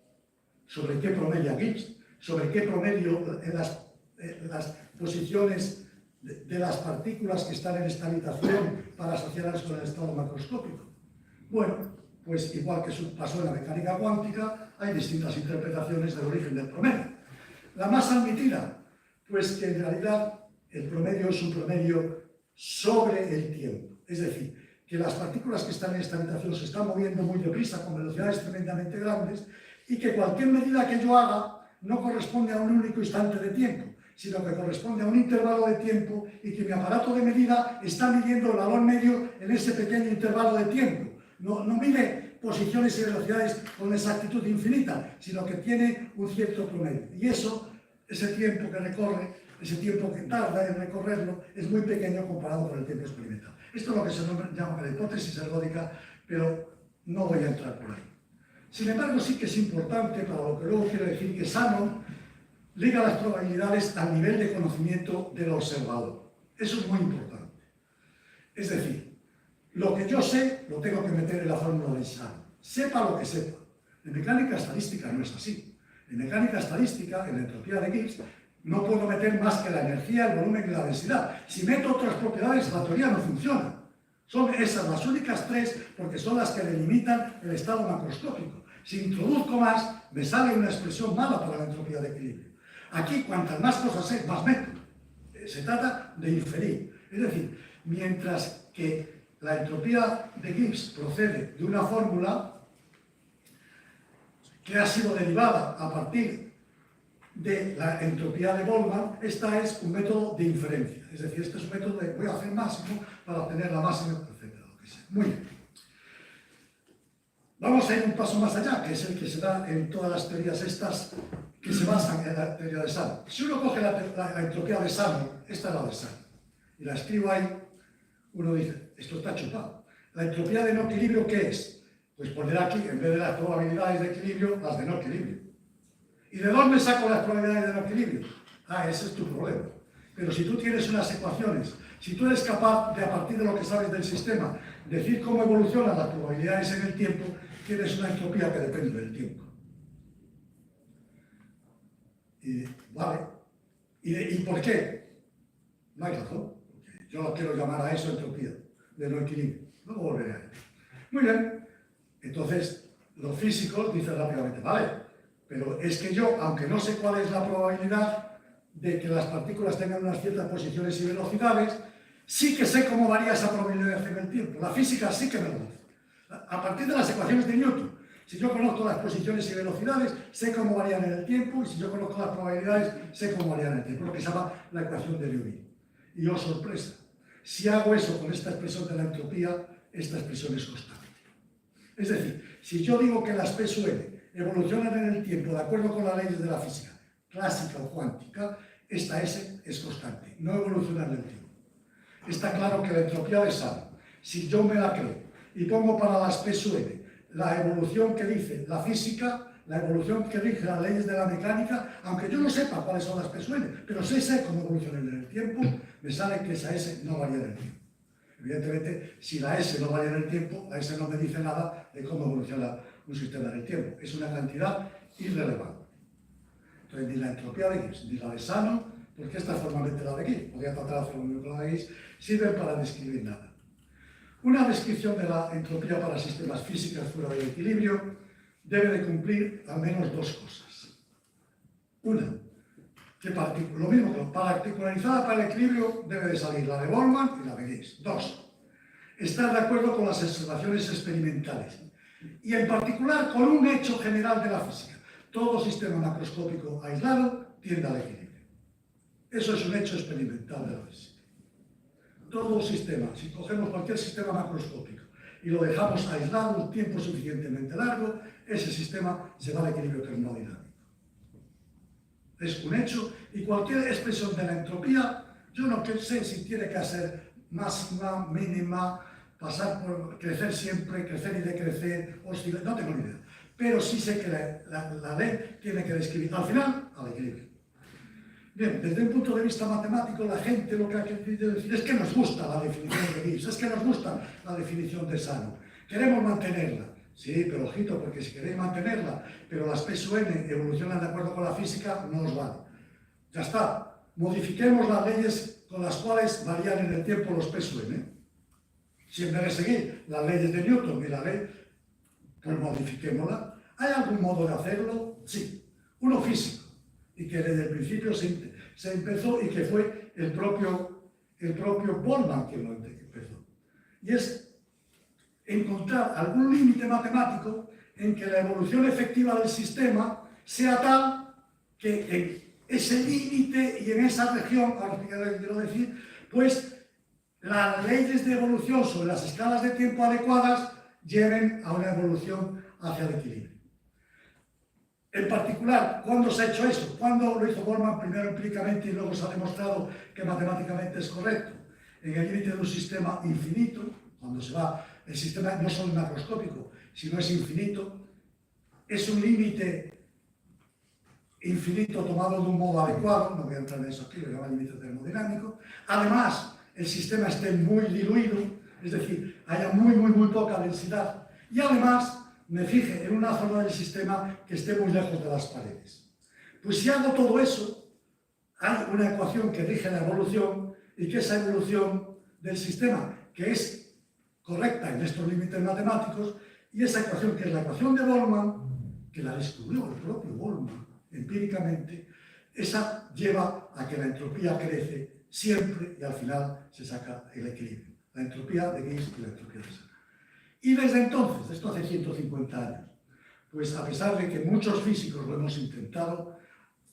¿Sobre qué promedia Gibbs? ¿Sobre qué promedio en las posiciones de las partículas que están en esta habitación para asociarlas con el estado macroscópico? Bueno, pues igual que pasó en la mecánica cuántica, hay distintas interpretaciones del origen del promedio. La más admitida, pues que en realidad el promedio es un promedio sobre el tiempo. Es decir, que las partículas que están en esta habitación se están moviendo muy deprisa con velocidades tremendamente grandes y que cualquier medida que yo haga no corresponde a un único instante de tiempo, sino que corresponde a un intervalo de tiempo y que mi aparato de medida está midiendo el valor medio en ese pequeño intervalo de tiempo. No mide posiciones y velocidades con exactitud infinita, sino que tiene un cierto promedio. Y eso, ese tiempo que recorre, ese tiempo que tarda en recorrerlo, es muy pequeño comparado con el tiempo experimental. Esto es lo que se llama la hipótesis ergódica, pero no voy a entrar por ahí. Sin embargo, sí que es importante, para lo que luego quiero decir, que Shannon liga las probabilidades al nivel de conocimiento del observador. Eso es muy importante. Es decir, lo que yo sé, lo tengo que meter en la fórmula de Shannon. Sepa lo que sepa. En mecánica estadística no es así. En mecánica estadística, en la entropía de Gibbs, no puedo meter más que la energía, el volumen y la densidad. Si meto otras propiedades, la teoría no funciona. Son esas las únicas tres, porque son las que delimitan el estado macroscópico. Si introduzco más, me sale una expresión mala para la entropía de equilibrio. Aquí, cuantas más cosas sé, más meto. Se trata de inferir. Es decir, mientras que la entropía de Gibbs procede de una fórmula que ha sido derivada a partir de la entropía de Boltzmann, esta es un método de inferencia. Es decir, este es un método de voy a hacer máximo para obtener la máxima, etc. Muy bien. Vamos a ir un paso más allá, que es el que se da en todas las teorías estas que se basan en la teoría de Sano. Si uno coge la entropía de Sano, esta es la de Sano, y la escribo ahí, uno dice, esto está chupado. La entropía de no equilibrio, ¿qué es? Pues poner aquí, en vez de las probabilidades de equilibrio, las de no equilibrio. ¿Y de dónde saco las probabilidades de no equilibrio? Ah, ese es tu problema. Pero si tú tienes unas ecuaciones, si tú eres capaz de, a partir de lo que sabes del sistema, decir cómo evolucionan las probabilidades en el tiempo, tienes una entropía que depende del tiempo. ¿Vale? ¿Y por qué? No hay razón. Yo lo quiero llamar a eso entropía, de no equilibrio. Luego volveré a ello. Muy bien. Entonces, los físicos dicen rápidamente, vale, pero es que yo, aunque no sé cuál es la probabilidad de que las partículas tengan unas ciertas posiciones y velocidades, sí que sé cómo varía esa probabilidad en el tiempo. La física sí que me lo dice. A partir de las ecuaciones de Newton, si yo conozco las posiciones y velocidades, sé cómo varían en el tiempo, y si yo conozco las probabilidades, sé cómo varían en el tiempo, lo que se llama la ecuación de Liouville. Y oh, sorpresa, si hago eso con esta expresión de la entropía, esta expresión es constante. Es decir, si yo digo que las P sub n evolucionan en el tiempo de acuerdo con las leyes de la física, clásica o cuántica, esta S es constante, no evoluciona en el tiempo. Está claro que la entropía de Sano, si yo me la creo y pongo para las P sub n la evolución que dice la física, la evolución que rige las leyes de la mecánica, aunque yo no sepa cuáles son las P sub n, pero sé cómo evolucionan en el tiempo, me sale que esa S no varía en el tiempo. Evidentemente, si la S no varía en el tiempo, la S no me dice nada de cómo evoluciona un sistema en el tiempo. Es una cantidad irrelevante. Entonces, ni la entropía de Gibbs, ni la de Sano, porque esta es formalmente la de Gibbs, podría tratar de hacer lo mismo con la de Gibbs, sirven para describir nada. Una descripción de la entropía para sistemas físicos fuera del equilibrio debe de cumplir al menos dos cosas. Una, que lo mismo que particularizada para el equilibrio debe de salir la de Boltzmann y la de Gibbs. Dos, estar de acuerdo con las observaciones experimentales y en particular con un hecho general de la física. Todo sistema macroscópico aislado tiende al equilibrio. Eso es un hecho experimental de la física. Todo sistema, si cogemos cualquier sistema macroscópico y lo dejamos aislado un tiempo suficientemente largo, ese sistema se va al equilibrio termodinámico. Es un hecho, y cualquier expresión de la entropía, yo no sé si tiene que ser máxima, mínima, pasar por crecer siempre, crecer y decrecer, oscilar, no tengo ni idea. Pero sí sé que la ley tiene que describir, al final, al equilibrio. Bien, desde un punto de vista matemático, la gente lo que ha querido decir es que nos gusta la definición de Gibbs, es que nos gusta la definición de Sano, queremos mantenerla. Sí, pero ojito, porque si queréis mantenerla, pero las P sub n evolucionan de acuerdo con la física, no os vale. Ya está. Modifiquemos las leyes con las cuales varían en el tiempo los P sub n. Si en vez de seguir las leyes de Newton y la ley, pues modifiquémosla. ¿Hay algún modo de hacerlo? Sí. Uno físico, y que desde el principio se empezó y que fue el propio Boltzmann quien lo empezó. Y es encontrar algún límite matemático en que la evolución efectiva del sistema sea tal que en ese límite y en esa región, ahora quiero decir, pues las leyes de evolución sobre las escalas de tiempo adecuadas lleven a una evolución hacia el equilibrio. En particular, ¿cuándo se ha hecho eso? ¿Cuándo lo hizo Boltzmann primero empíricamente y luego se ha demostrado que matemáticamente es correcto? En el límite de un sistema infinito, cuando se va, el sistema no solo es macroscópico, sino es infinito, es un límite infinito tomado de un modo adecuado, no voy a entrar en eso aquí, lo llama límite termodinámico. Además, el sistema esté muy diluido, es decir, haya muy poca densidad. Y además, me fije en una zona del sistema que esté muy lejos de las paredes. Pues si hago todo eso, hay una ecuación que rige la evolución y que esa evolución del sistema, que es correcta en estos límites matemáticos, y esa ecuación, que es la ecuación de Boltzmann, que la descubrió el propio Boltzmann empíricamente, esa lleva a que la entropía crece siempre y al final se saca el equilibrio. La entropía de Gibbs y la entropía de Sano. Y desde entonces, esto hace 150 años, pues a pesar de que muchos físicos lo hemos intentado,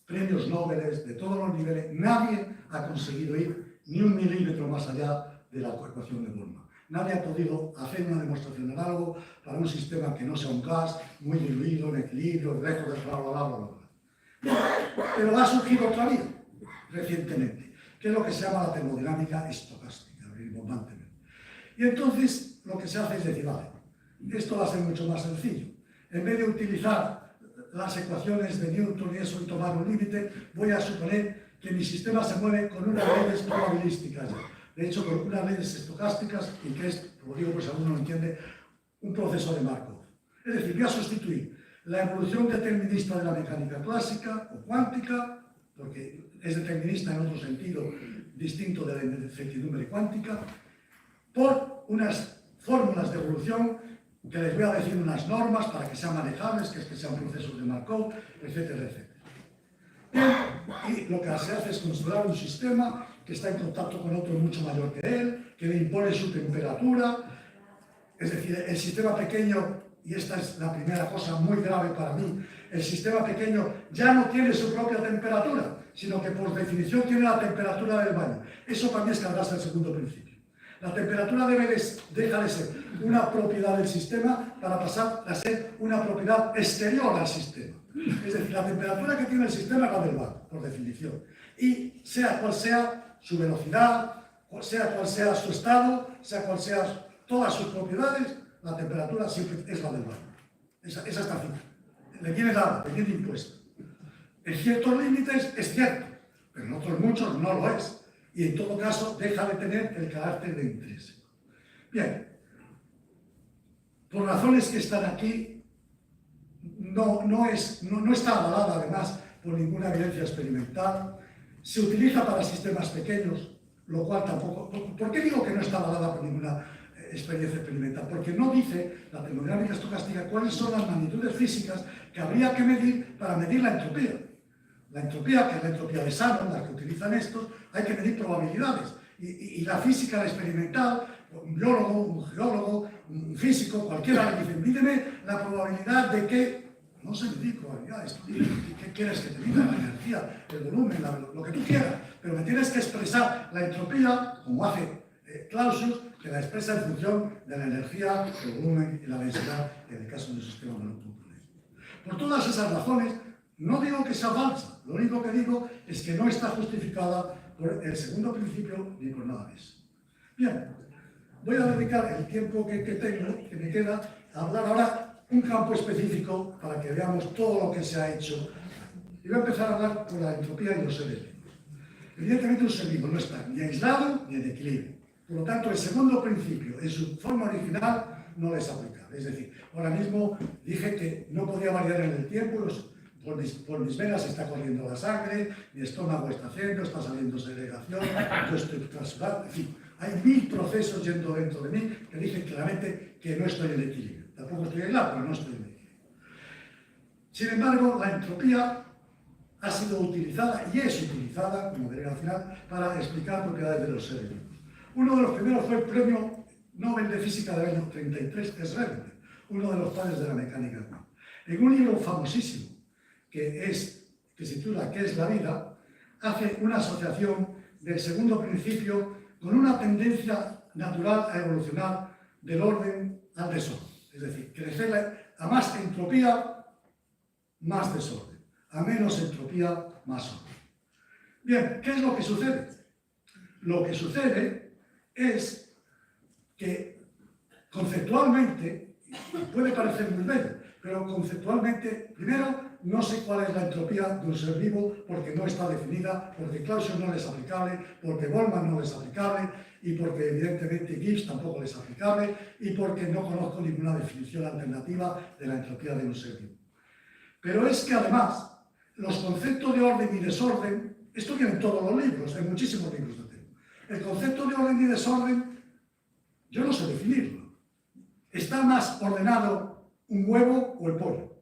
premios Nobel de todos los niveles, nadie ha conseguido ir ni un milímetro más allá de la ecuación de Boltzmann. nadie ha podido hacer una demostración análoga para un sistema que no sea un gas, muy diluido, en equilibrio, lejos de bla, bla, bla, bla. Pero ha surgido otra vía, recientemente, que es lo que se llama la termodinámica estocástica, rimbombantemente. Y entonces lo que se hace es decir, vale, esto va a ser mucho más sencillo. En vez de utilizar las ecuaciones de Newton y eso y tomar un límite, voy a suponer que mi sistema se mueve con unas leyes probabilísticas ya. De hecho, con unas leyes estocásticas, y que es, como digo, pues alguno lo entiende, un proceso de Markov. Es decir, voy a sustituir la evolución determinista de la mecánica clásica o cuántica, porque es determinista en otro sentido distinto de la incertidumbre cuántica, por unas fórmulas de evolución que les voy a decir unas normas para que sean manejables, que sean procesos de Markov, etcétera, etcétera. Y lo que se hace es considerar un sistema que está en contacto con otro mucho mayor que él, que le impone su temperatura. Es decir, el sistema pequeño, y esta es la primera cosa muy grave para mí, el sistema pequeño ya no tiene su propia temperatura, sino que por definición tiene la temperatura del baño. Eso para mí es cargarse el segundo principio. La temperatura deja de ser una propiedad del sistema para pasar a ser una propiedad exterior al sistema. Es decir, la temperatura que tiene el sistema es la del baño, por definición. Y sea cual sea su velocidad, sea cual sea su estado, sea cual sea todas sus propiedades, la temperatura siempre es la del baño. Esa está fija. Le viene dada, le viene impuesta. En ciertos límites es cierto, pero en otros muchos no lo es. Y en todo caso deja de tener el carácter de intrínseco. Bien, por razones que están aquí, no está avalada además por ninguna evidencia experimental, se utiliza para sistemas pequeños, lo cual tampoco... ¿Por qué digo que no está avalada por ninguna experiencia experimental? Porque no dice la termodinámica estocástica cuáles son las magnitudes físicas que habría que medir para medir la entropía. La entropía, que es la entropía de Shannon, la que utilizan estos, hay que medir probabilidades. Y la física, la experimental, un biólogo, un geólogo, un físico, cualquiera, le dice, mídeme la probabilidad de que... No sé medir probabilidades, ¿qué quieres que te mida? La energía, el volumen, lo que tú quieras. Pero me tienes que expresar la entropía, como hace Clausius, que la expresa en función de la energía, el volumen y la densidad, en el caso del sistema monoclínico. Por todas esas razones, no digo que sea falsa, lo único que digo es que no está justificada por el segundo principio ni por nada de eso. Bien, voy a dedicar el tiempo que me queda, a hablar ahora un campo específico para que veamos todo lo que se ha hecho. Y voy a empezar a hablar por la entropía y los seres vivos. Evidentemente un ser vivo no está ni aislado ni en equilibrio. Por lo tanto, el segundo principio, en su forma original, no es aplicable. Es decir, ahora mismo dije que no podía variar en el tiempo, por mis venas está corriendo la sangre, mi estómago está haciendo, está saliendo segregación, yo estoy transudado, en fin, hay 1000 procesos yendo dentro de mí que dicen claramente que no estoy en equilibrio. Tampoco estoy aislado, pero no estoy en equilibrio. Sin embargo, la entropía ha sido utilizada y es utilizada, como veré al final, para explicar propiedades de los seres vivos. Uno de los primeros fue el premio Nobel de Física del año 33, que es Schrödinger, uno de los padres de la mecánica cuántica. En un libro famosísimo, que se titula ¿Qué es la vida?, hace una asociación del segundo principio con una tendencia natural a evolucionar del orden al desorden. Es decir, crecer a más entropía, más desorden. A menos entropía, más orden. Bien, ¿qué es lo que sucede? Lo que sucede es que conceptualmente, puede parecer muy bello, pero conceptualmente, primero, no sé cuál es la entropía de un ser vivo porque no está definida, porque Clausius no le es aplicable, porque Boltzmann no le es aplicable y porque evidentemente Gibbs tampoco le es aplicable y porque no conozco ninguna definición alternativa de la entropía de un ser vivo. Pero es que además los conceptos de orden y desorden, esto viene en todos los libros, en muchísimos libros de tema. El concepto de orden y desorden, yo no sé definirlo. ¿Está más ordenado un huevo o el pollo?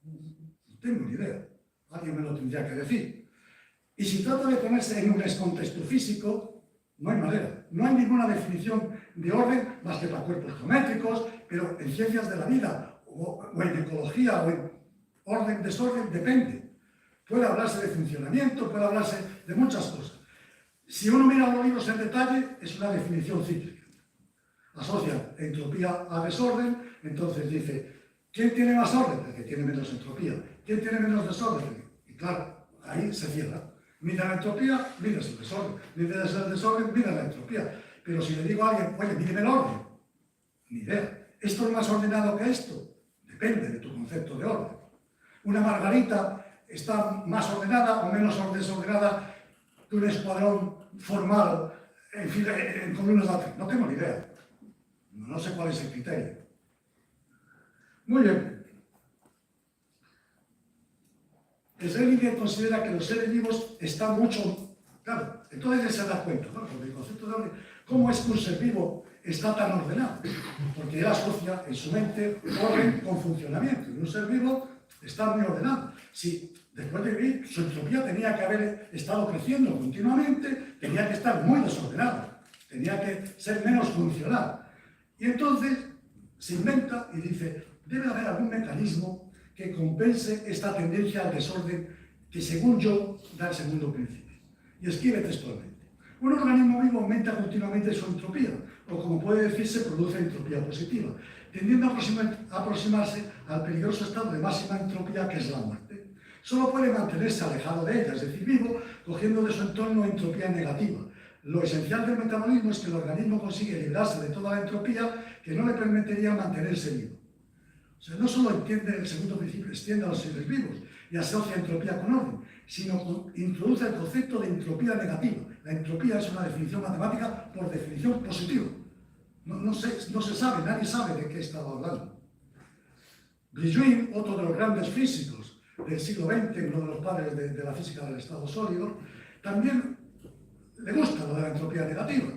No tengo ni idea. Alguien me lo tendría que decir. Y si trata de ponerse en un contexto físico, no hay manera. No hay ninguna definición de orden más que para cuerpos geométricos, pero en ciencias de la vida, o en ecología, o en orden, desorden, depende. Puede hablarse de funcionamiento, puede hablarse de muchas cosas. Si uno mira los libros en detalle, es una definición cíclica. asocia entropía a desorden, entonces dice, ¿quién tiene más orden? El que tiene menos entropía. ¿Quién tiene menos desorden? Y claro, ahí se cierra. Mira la entropía, miras el desorden. Miras el desorden, mira la entropía. Pero si le digo a alguien, oye, míreme el orden, ni idea. ¿Esto es más ordenado que esto? Depende de tu concepto de orden. Una margarita está más ordenada o menos desordenada que un escuadrón formado en columnas de atril. No tengo ni idea. No sé cuál es el criterio. Muy bien. Schellinger considera que los seres vivos están mucho... Claro, entonces él se da cuenta, ¿no? Con el concepto de orden, cómo es que un ser vivo está tan ordenado. Porque él asocia en su mente orden con funcionamiento. Y un ser vivo está muy ordenado. Si después de vivir, su entropía tenía que haber estado creciendo continuamente, tenía que estar muy desordenado, tenía que ser menos funcional. Y entonces se inventa y dice, debe haber algún mecanismo que compense esta tendencia al desorden que, según yo, da el segundo principio. Y escribe textualmente. Un organismo vivo aumenta continuamente su entropía, o como puede decirse, produce entropía positiva, tendiendo a aproximarse al peligroso estado de máxima entropía que es la muerte. Solo puede mantenerse alejado de ella, es decir, vivo, cogiendo de su entorno entropía negativa. Lo esencial del metabolismo es que el organismo consigue librarse de toda la entropía que no le permitiría mantenerse vivo. O sea, no solo entiende el segundo principio, extiende a los seres vivos y asocia entropía con orden, sino que introduce el concepto de entropía negativa. La entropía es una definición matemática por definición positiva. No se sabe, nadie sabe de qué estaba hablando. Brillouin, otro de los grandes físicos del siglo XX, uno de los padres de la física del estado sólido, también le gusta lo de la entropía negativa.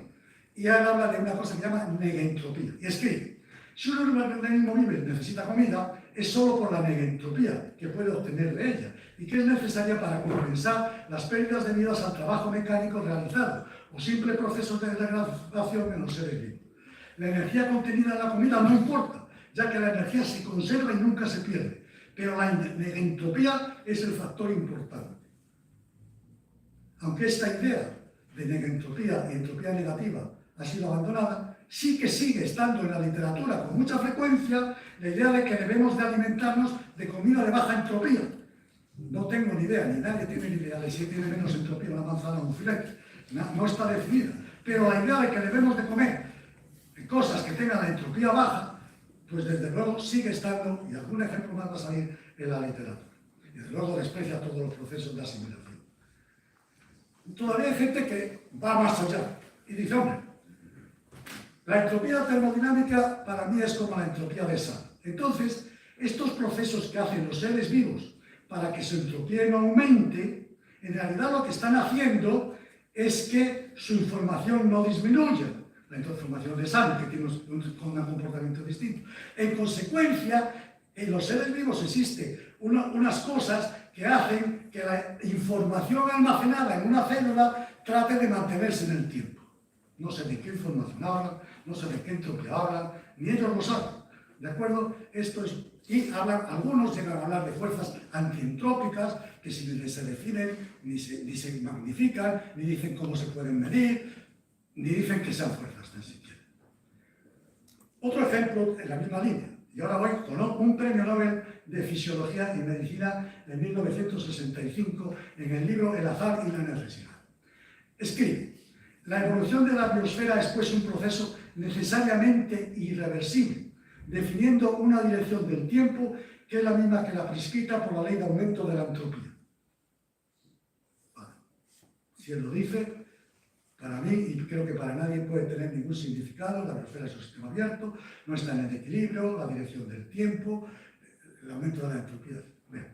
Y él habla de una cosa que llama negentropía. Y escribe, si un organismo vive necesita comida, es solo por la negentropía que puede obtener de ella y que es necesaria para compensar las pérdidas debidas al trabajo mecánico realizado o simples procesos de degradación en los seres vivos. La energía contenida en la comida no importa, ya que la energía se conserva y nunca se pierde, pero la negentropía es el factor importante. Aunque esta idea de negentropía y entropía negativa ha sido abandonada, sí que sigue estando en la literatura con mucha frecuencia la idea de que debemos de alimentarnos de comida de baja entropía. No tengo ni idea, ni nadie tiene ni idea de si tiene menos entropía una manzana o un filete. No está definida. Pero la idea de que debemos de comer cosas que tengan la entropía baja, pues desde luego sigue estando, y algún ejemplo más va a salir en la literatura. Y desde luego desprecia todos los procesos de asimilación. Todavía hay gente que va más allá y dice, hombre, la entropía termodinámica para mí es como la entropía de sal. Entonces, estos procesos que hacen los seres vivos para que su entropía no aumente, en realidad lo que están haciendo es que su información no disminuya. La información de sal, que tiene un comportamiento distinto. En consecuencia, en los seres vivos existen unas cosas que hacen que la información almacenada en una célula trate de mantenerse en el tiempo. No sé de qué información hablan, no sé de qué entropía hablan, ni ellos lo saben. ¿De acuerdo? Esto es... Y algunos llegan a hablar de fuerzas antientrópicas que ni se definen, ni se magnifican, ni dicen cómo se pueden medir, ni dicen que sean fuerzas tan siquiera. Otro ejemplo en la misma línea. Y ahora voy con un premio Nobel de Fisiología y Medicina de 1965 en el libro El azar y la necesidad. Escribe, la evolución de la biosfera es pues un proceso necesariamente irreversible, definiendo una dirección del tiempo que es la misma que la prescrita por la ley de aumento de la entropía. Vale. Si él lo dice, para mí, y creo que para nadie puede tener ningún significado, la biosfera es un sistema abierto, no está en el equilibrio, la dirección del tiempo, el aumento de la entropía. Bien.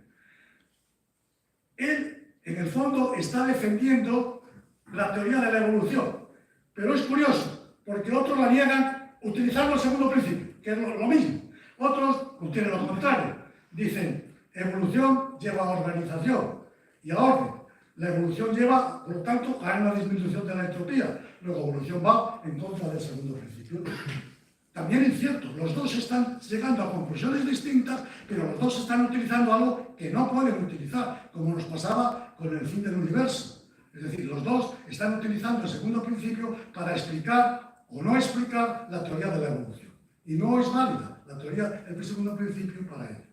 Él, en el fondo, está defendiendo la teoría de la evolución, pero es curioso, porque otros la niegan utilizando el segundo principio, que es lo mismo. Otros obtienen lo contrario. Dicen, evolución lleva a organización y a orden. La evolución lleva, por lo tanto, a una disminución de la entropía. Luego, evolución va en contra del segundo principio. También es cierto, los dos están llegando a conclusiones distintas, pero los dos están utilizando algo que no pueden utilizar, como nos pasaba con el fin del universo. Es decir, los dos están utilizando el segundo principio para explicar o no explicar la teoría de la evolución. Y no es válida la teoría, el segundo principio para ello.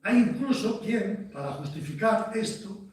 Hay incluso quien, para justificar esto,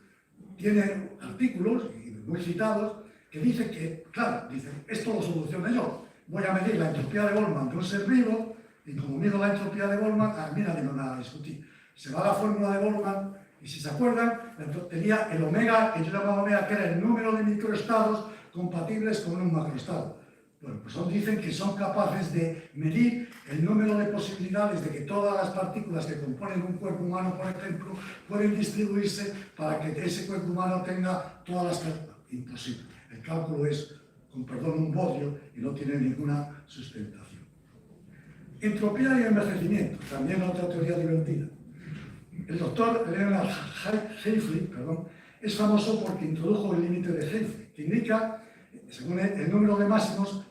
tiene artículos, y muy citados, que dicen que, claro, dicen, esto lo soluciono yo. Voy a medir la entropía de Boltzmann de un ser vivo, y como mido la entropía de Boltzmann, a mí nadie me va a discutir. Se va a la fórmula de Boltzmann, y si se acuerdan, tenía el omega, que yo llamaba omega, que era el número de microestados compatibles con un macroestado. Bueno, pues dicen que son capaces de medir el número de posibilidades de que todas las partículas que componen un cuerpo humano, por ejemplo, pueden distribuirse para que ese cuerpo humano tenga todas las características. Imposible. El cálculo es, con perdón, un bodrio y no tiene ninguna sustentación. Entropía y envejecimiento, también otra teoría divertida. El doctor Leonard Halfrey, es famoso porque introdujo el límite de Halfrey, que indica, según el número de máximo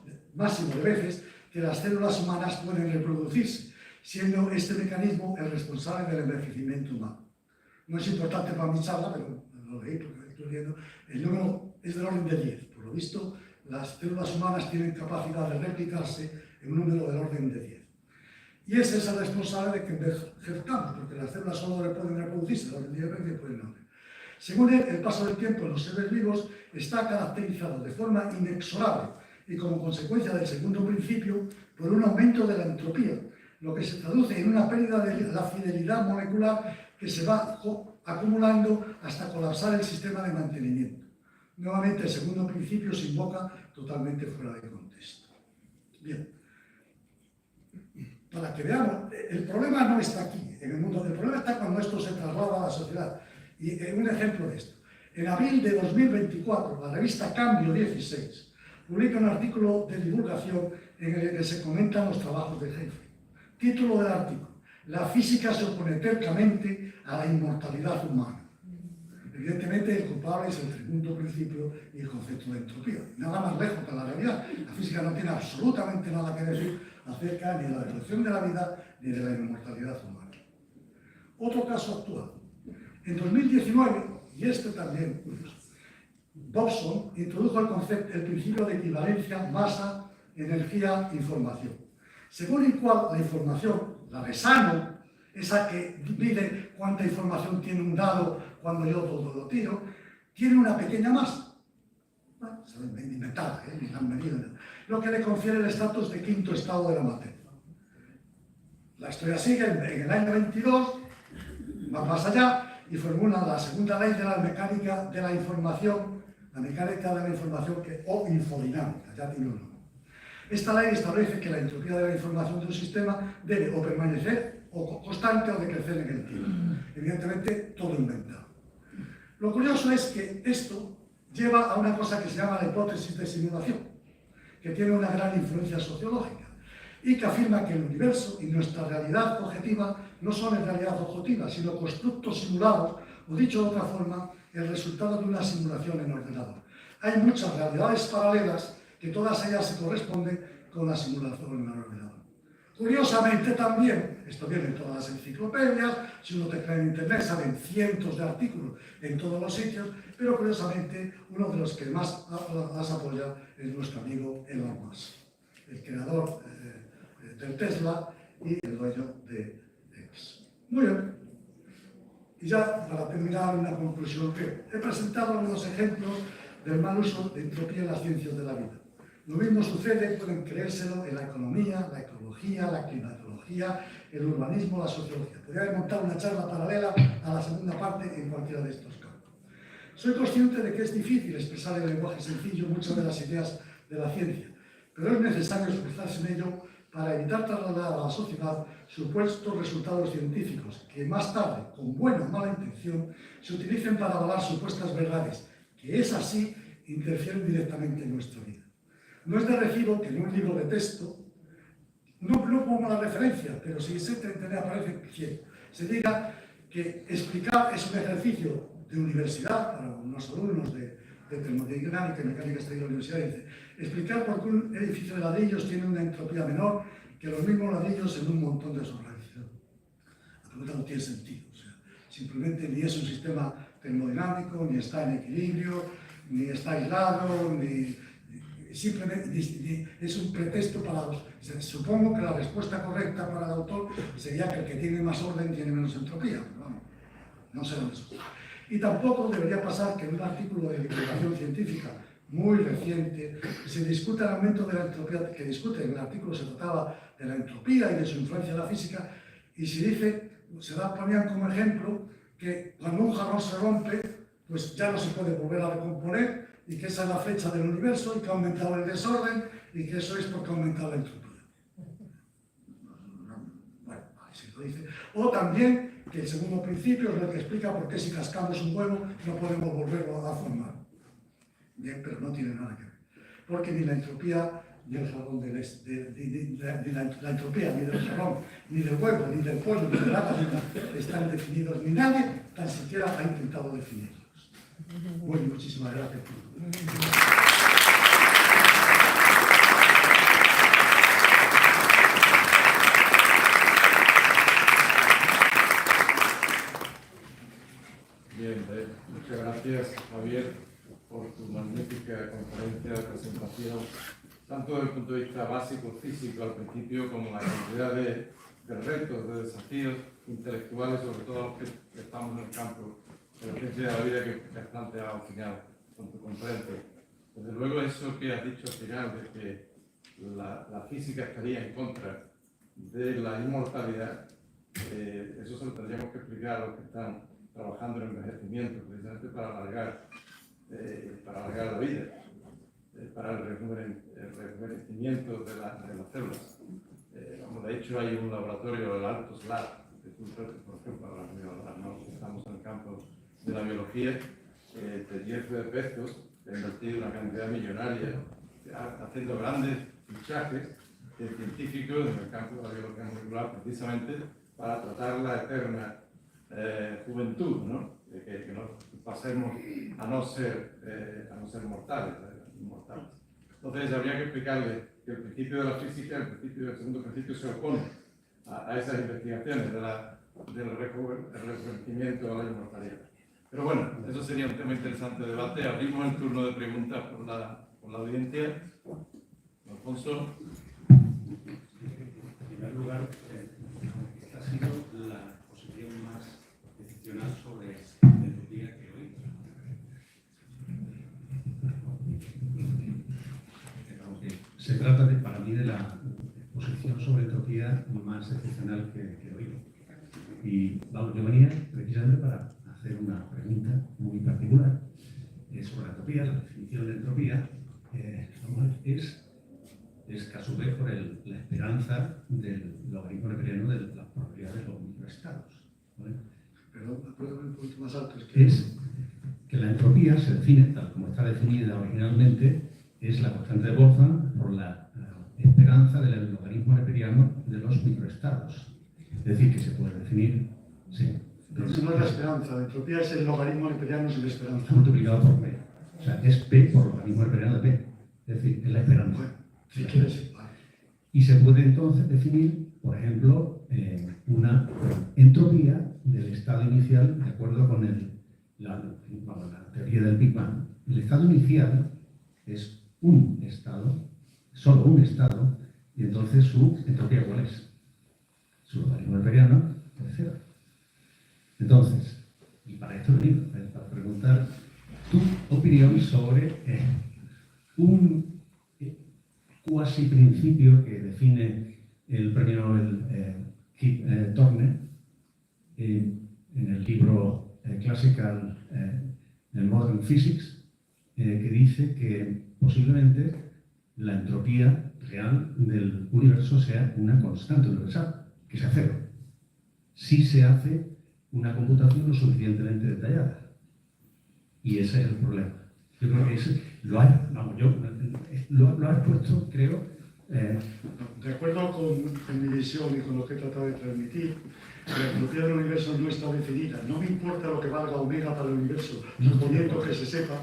de veces que las células humanas pueden reproducirse, siendo este mecanismo el responsable del envejecimiento humano. No es importante para mi charla, pero lo leí porque lo estoy viendo. El número es del orden de 10. Por lo visto, las células humanas tienen capacidad de replicarse en un número del orden de 10. Y ese es el responsable de que envejezcamos, porque las células solo pueden reproducirse, del orden de 10 veces pueden no. Según él, el paso del tiempo en los seres vivos está caracterizado de forma inexorable y como consecuencia del segundo principio por un aumento de la entropía, lo que se traduce en una pérdida de la fidelidad molecular que se va acumulando hasta colapsar el sistema de mantenimiento. Nuevamente, el segundo principio se invoca totalmente fuera de contexto. Bien. Para que veamos, el problema no está aquí, en el mundo. El problema está cuando esto se traslada a la sociedad. Y un ejemplo de esto. En abril de 2024, la revista Cambio 16 publica un artículo de divulgación en el que se comentan los trabajos de Halfrey. Título del artículo: La física se opone tercamente a la inmortalidad humana. Evidentemente, el culpable es el segundo principio y el concepto de entropía. Nada más lejos de la realidad. La física no tiene absolutamente nada que decir acerca ni de la evolución de la vida ni de la inmortalidad humana. Otro caso actual. En 2019, y este también curioso, Bobson introdujo el principio de equivalencia masa, energía, información, según el cual la información, la de Sano, esa que mide cuánta información tiene un dado cuando yo todo lo tiro, tiene una pequeña masa. Bueno, se ve inventada, ni la han medido, lo que le confiere el estatus de quinto estado de la materia. La historia sigue en el año 22, va más allá, y formula la segunda ley de la mecánica de la información, o infodinámica, ya tiene un nombre. Esta ley establece que la entropía de la información de un sistema debe o permanecer o constante o decrecer en el tiempo. Evidentemente, todo inventado. Lo curioso es que esto lleva a una cosa que se llama la hipótesis de simulación, que tiene una gran influencia sociológica y que afirma que el universo y nuestra realidad objetiva no son en realidad objetivas, sino constructos simulados, o dicho de otra forma, el resultado de una simulación en ordenador. Hay muchas realidades paralelas que todas ellas se corresponden con la simulación en ordenador. Curiosamente también, esto viene en todas las enciclopedias, si uno te cree en internet salen cientos de artículos en todos los sitios, pero curiosamente uno de los que más las apoya es nuestro amigo Elon Musk, el creador del Tesla y el dueño de X. Muy bien. Y ya para terminar una conclusión, he presentado algunos ejemplos del mal uso de entropía en las ciencias de la vida. Lo mismo sucede, pueden creérselo, en la economía, la ecología, la climatología, el urbanismo, la sociología. Podría montar una charla paralela a la segunda parte en cualquiera de estos campos. Soy consciente de que es difícil expresar en lenguaje sencillo muchas de las ideas de la ciencia, pero es necesario esforzarse en ello para evitar trasladar a la sociedad supuestos resultados científicos que más tarde, con buena o mala intención, se utilicen para avalar supuestas verdades, que es así, interfieren directamente en nuestra vida. No es de recibo que en un libro de texto, no pongo la referencia, pero si se aparece ciego, se diga que explicar es un ejercicio de universidad para unos alumnos de termodinámica y mecánica extraída de la universidad, dice, explicar por qué un edificio de ladrillos tiene una entropía menor que los mismos ladrillos en un montón de desorganización. La pregunta no tiene sentido, o sea, simplemente ni es un sistema termodinámico, ni está en equilibrio, ni está aislado, ni simplemente es un pretexto para los... Supongo que la respuesta correcta para el autor sería que el que tiene más orden tiene menos entropía, pero vamos, no sé dónde eso. Y tampoco debería pasar que en un artículo de divulgación científica muy reciente se discute el aumento de la entropía, que discute, en el artículo se trataba de la entropía y de su influencia en la física, y se dice, ponían como ejemplo que cuando un jarrón se rompe, pues ya no se puede volver a recomponer, y que esa es la fecha del universo, y que ha aumentado el desorden, y que eso es porque ha aumentado la entropía. Bueno, así lo dice. O también que el segundo principio es el que explica por qué si cascamos un huevo no podemos volverlo a formar. Bien, pero no tiene nada que ver. Porque ni la entropía del jarrón, la entropía ni del jarrón, ni del huevo, ni del pollo, ni de la gallina están definidos, ni nadie tan siquiera ha intentado definirlos. Bueno, muchísimas gracias. Bien, muchas gracias, Javier, por tu magnífica conferencia de presentación, tanto desde el punto de vista básico, físico al principio, como la cantidad de retos, de desafíos intelectuales, sobre todo los que estamos en el campo de la ciencia de la vida que has planteado al final con tu conferencia. Desde luego eso que has dicho al final, de que la física estaría en contra de la inmortalidad, eso se lo tendríamos que explicar a los que están trabajando en envejecimiento, precisamente para alargar la vida, para el rejuvenecimiento de las células. De hecho, hay un laboratorio, el Altos Lab, por ejemplo, ahora estamos en el campo de la biología, de Jeff Bezos, que ha invertido una cantidad millonaria haciendo grandes fichajes de científicos en el campo de la biología molecular, precisamente para tratar la eterna juventud, ¿no? Que no pasemos a no ser mortales, inmortales. Entonces habría que explicarle que el principio de la física, el segundo principio, se opone a esas investigaciones del rejuvenecimiento a la inmortalidad. Pero bueno, eso sería un tema interesante de debate. Abrimos el turno de preguntas por la audiencia. Alfonso. En primer lugar, esta ha sido la posición más excepcional sobre la entropía que he oído. Se trata para mí de la posición sobre entropía más excepcional que he oído. Y vamos, yo venía precisamente para hacer una pregunta muy particular sobre la entropía. La definición de entropía es que a su vez por la esperanza del logaritmo neperiano de las probabilidades de los microestados. ¿Vale? Perdón, ¿puedo ver un poquito más alto? Es que la entropía se define, tal como está definida originalmente, es la constante de Boltzmann por la esperanza del logaritmo neperiano de los microestados. Es decir, que se puede definir... Sí, no es la esperanza, la entropía es el logaritmo neperiano sin esperanza. Multiplicado por P. O sea, es P por logaritmo neperiano de P. Es decir, es la esperanza. Bueno, si quieres, vale. Y se puede entonces definir, por ejemplo, una entropía del estado inicial de acuerdo con la teoría del Big Bang. El estado inicial es un estado, solo un estado, y entonces su entropía, ¿cuál es? Su logaritmo neperiano es cero. Entonces, y para esto venimos, para preguntar tu opinión sobre un cuasi principio que define el premio Nobel Thorne en el libro Classical Modern Physics, que dice que posiblemente la entropía real del universo sea una constante universal, que sea cero, si se hace una computación lo suficientemente detallada. Y ese es el problema. Yo creo que ese lo has puesto, creo. De acuerdo con mi visión y con lo que he tratado de transmitir, la entropía del universo no está definida. No me importa lo que valga omega para el universo, suponiendo que se sepa,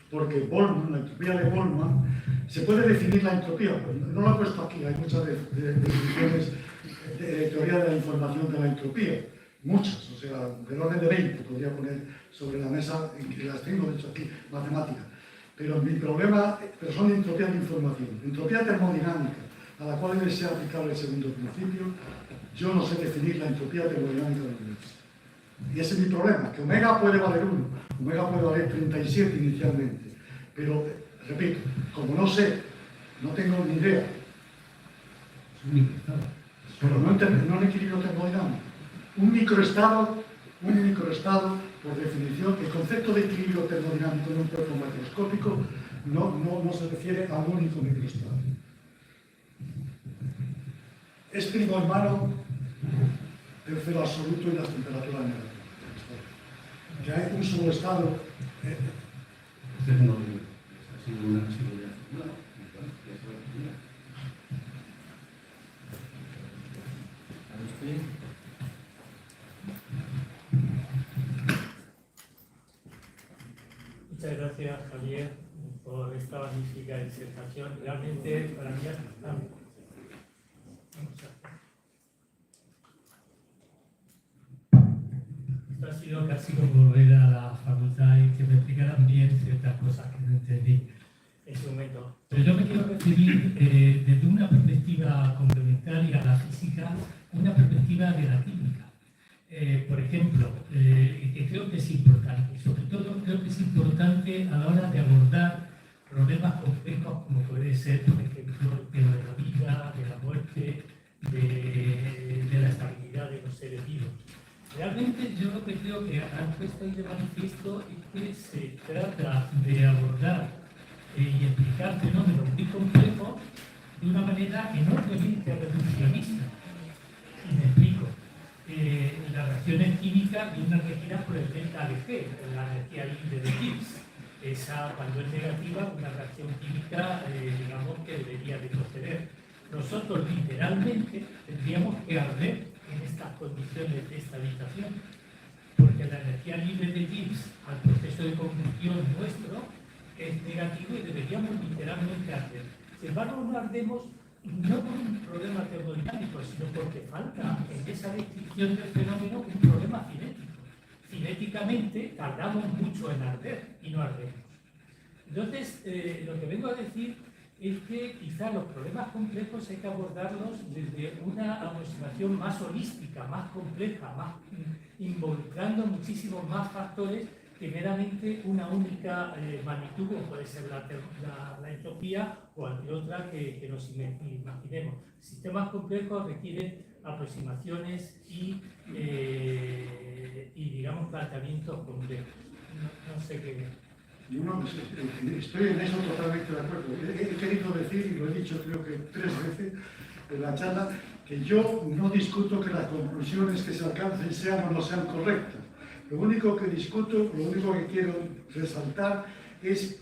porque Boltzmann, la entropía de Boltzmann, se puede definir la entropía. No lo he puesto aquí, hay muchas definiciones de teoría de la información de la entropía. Muchas, o sea, del orden de 20 podría poner sobre la mesa, en que las tengo, de hecho, aquí, matemáticas. Pero mi problema son entropías de información, entropía termodinámica, a la cual debe ser aplicable el segundo principio. Yo no sé definir la entropía termodinámica del universo. Y ese es mi problema, que omega puede valer 1, omega puede valer 37 inicialmente. Pero, repito, como no sé, no tengo ni idea, pero no en equilibrio termodinámico. Un microestado, por definición, el concepto de equilibrio termodinámico en un cuerpo macroscópico no se refiere a un único microestado. Es primo hermano del cero absoluto y las temperaturas negativas. Que hay un solo estado. Agustín. Muchas gracias, Javier, por esta magnífica disertación. Realmente, para mí, esto ha sido casi como volver a la facultad y que me explicaran bien ciertas cosas que no entendí en su momento. Pero yo me quiero referir desde una perspectiva complementaria a la física, una perspectiva de la química. Por ejemplo, que creo que es importante, y sobre todo creo que es importante a la hora de abordar problemas complejos como puede ser, por ejemplo, el tema de la vida, de la muerte, de la estabilidad de los seres vivos. Realmente yo lo que creo que han puesto ahí de manifiesto es que se trata de abordar y explicar fenómenos muy complejos de una manera enormemente reduccionista. Y me explico. Las reacciones químicas vienen regidas por el delta G, la energía libre de Gibbs. Esa, cuando es negativa, una reacción química, digamos, que debería de proceder. Nosotros, literalmente, tendríamos que arder en estas condiciones de estabilización, porque la energía libre de Gibbs al proceso de combustión nuestro es negativo y deberíamos literalmente arder. Sin embargo, no ardemos no por un problema termodinámico, sino porque falta en esa descripción del fenómeno un problema cinético. Cinéticamente tardamos mucho en arder y no ardemos. Entonces, lo que vengo a decir es que quizá los problemas complejos hay que abordarlos desde una aproximación más holística, más compleja, más involucrando muchísimos más factores que meramente una única magnitud, como puede ser la entropía o ante otra que nos imaginemos. Sistemas complejos requieren aproximaciones y digamos, planteamientos complejos. No sé qué... Estoy en eso totalmente de acuerdo. He querido decir, y lo he dicho creo que 3 veces en la charla, que yo no discuto que las conclusiones que se alcancen sean o no sean correctas. Lo único que discuto, lo único que quiero resaltar es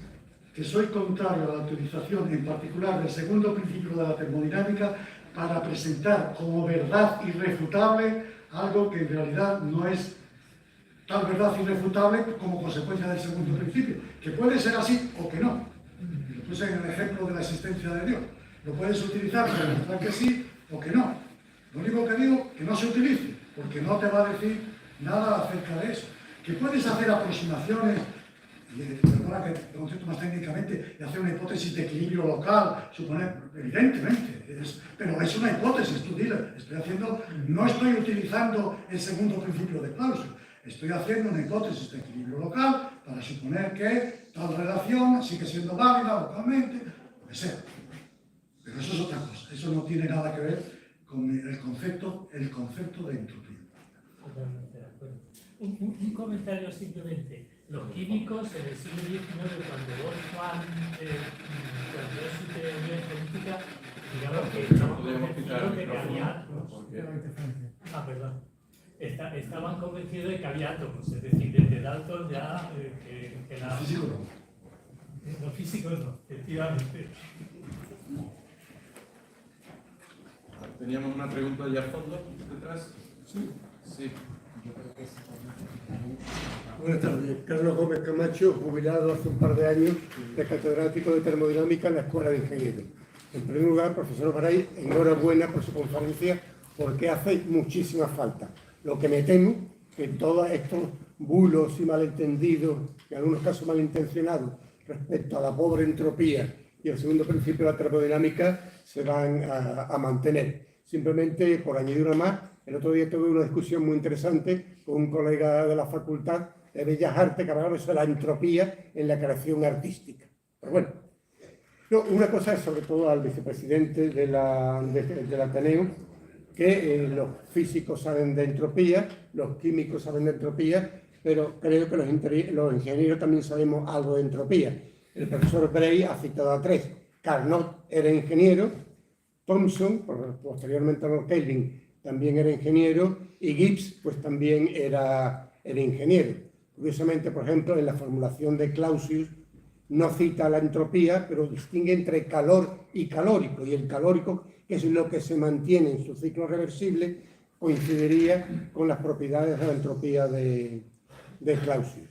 que soy contrario a la utilización, en particular del segundo principio de la termodinámica, para presentar como verdad irrefutable algo que en realidad no es tal verdad irrefutable como consecuencia del segundo principio, que puede ser así o que no. Lo puse en el ejemplo de la existencia de Dios. Lo puedes utilizar para demostrar que sí o que no. Lo único que digo, que no se utilice, porque no te va a decir nada acerca de eso. Que puedes hacer aproximaciones, perdona que te concepto más técnicamente, y hacer una hipótesis de equilibrio local, suponer, evidentemente, pero es una hipótesis, tú dile, no estoy utilizando el segundo principio de Clausius, estoy haciendo una hipótesis de equilibrio local para suponer que tal relación sigue siendo válida localmente, lo que sea. Pero eso es otra cosa, eso no tiene nada que ver con el concepto de entropía. Totalmente de acuerdo. Un comentario simplemente. Los químicos en el siglo XIX, cuando Boltzmann planteó su teoría política, digamos que estaban convencidos de que había átomos. Estaban convencidos de que había átomos, es decir, desde Dalton ya que la... Físico no. Los físicos no, efectivamente. Teníamos una pregunta allá al fondo, detrás. Sí. Buenas tardes, Carlos Gómez Camacho, jubilado hace un par de años de catedrático de termodinámica en la Escuela de Ingenieros. En primer lugar, profesor Baray, enhorabuena por su conferencia porque hace muchísima falta. Lo que me temo que todos estos bulos y malentendidos, en algunos casos malintencionados, respecto a la pobre entropía y el segundo principio de la termodinámica se van a mantener. Simplemente, por añadir una más, el otro día tuve una discusión muy interesante con un colega de la Facultad de Bellas Artes que hablaba sobre la entropía en la creación artística. Pero bueno, no, una cosa es sobre todo al vicepresidente del Ateneo, que los físicos saben de entropía, los químicos saben de entropía, pero creo que los ingenieros también sabemos algo de entropía. El profesor Bray ha citado a tres. Carnot era ingeniero, Thomson, posteriormente Lord Kelvin, también era ingeniero, y Gibbs pues también era ingeniero. Curiosamente, por ejemplo, en la formulación de Clausius no cita la entropía, pero distingue entre calor y calórico, y el calórico, que es lo que se mantiene en su ciclo reversible, coincidiría con las propiedades de la entropía de Clausius.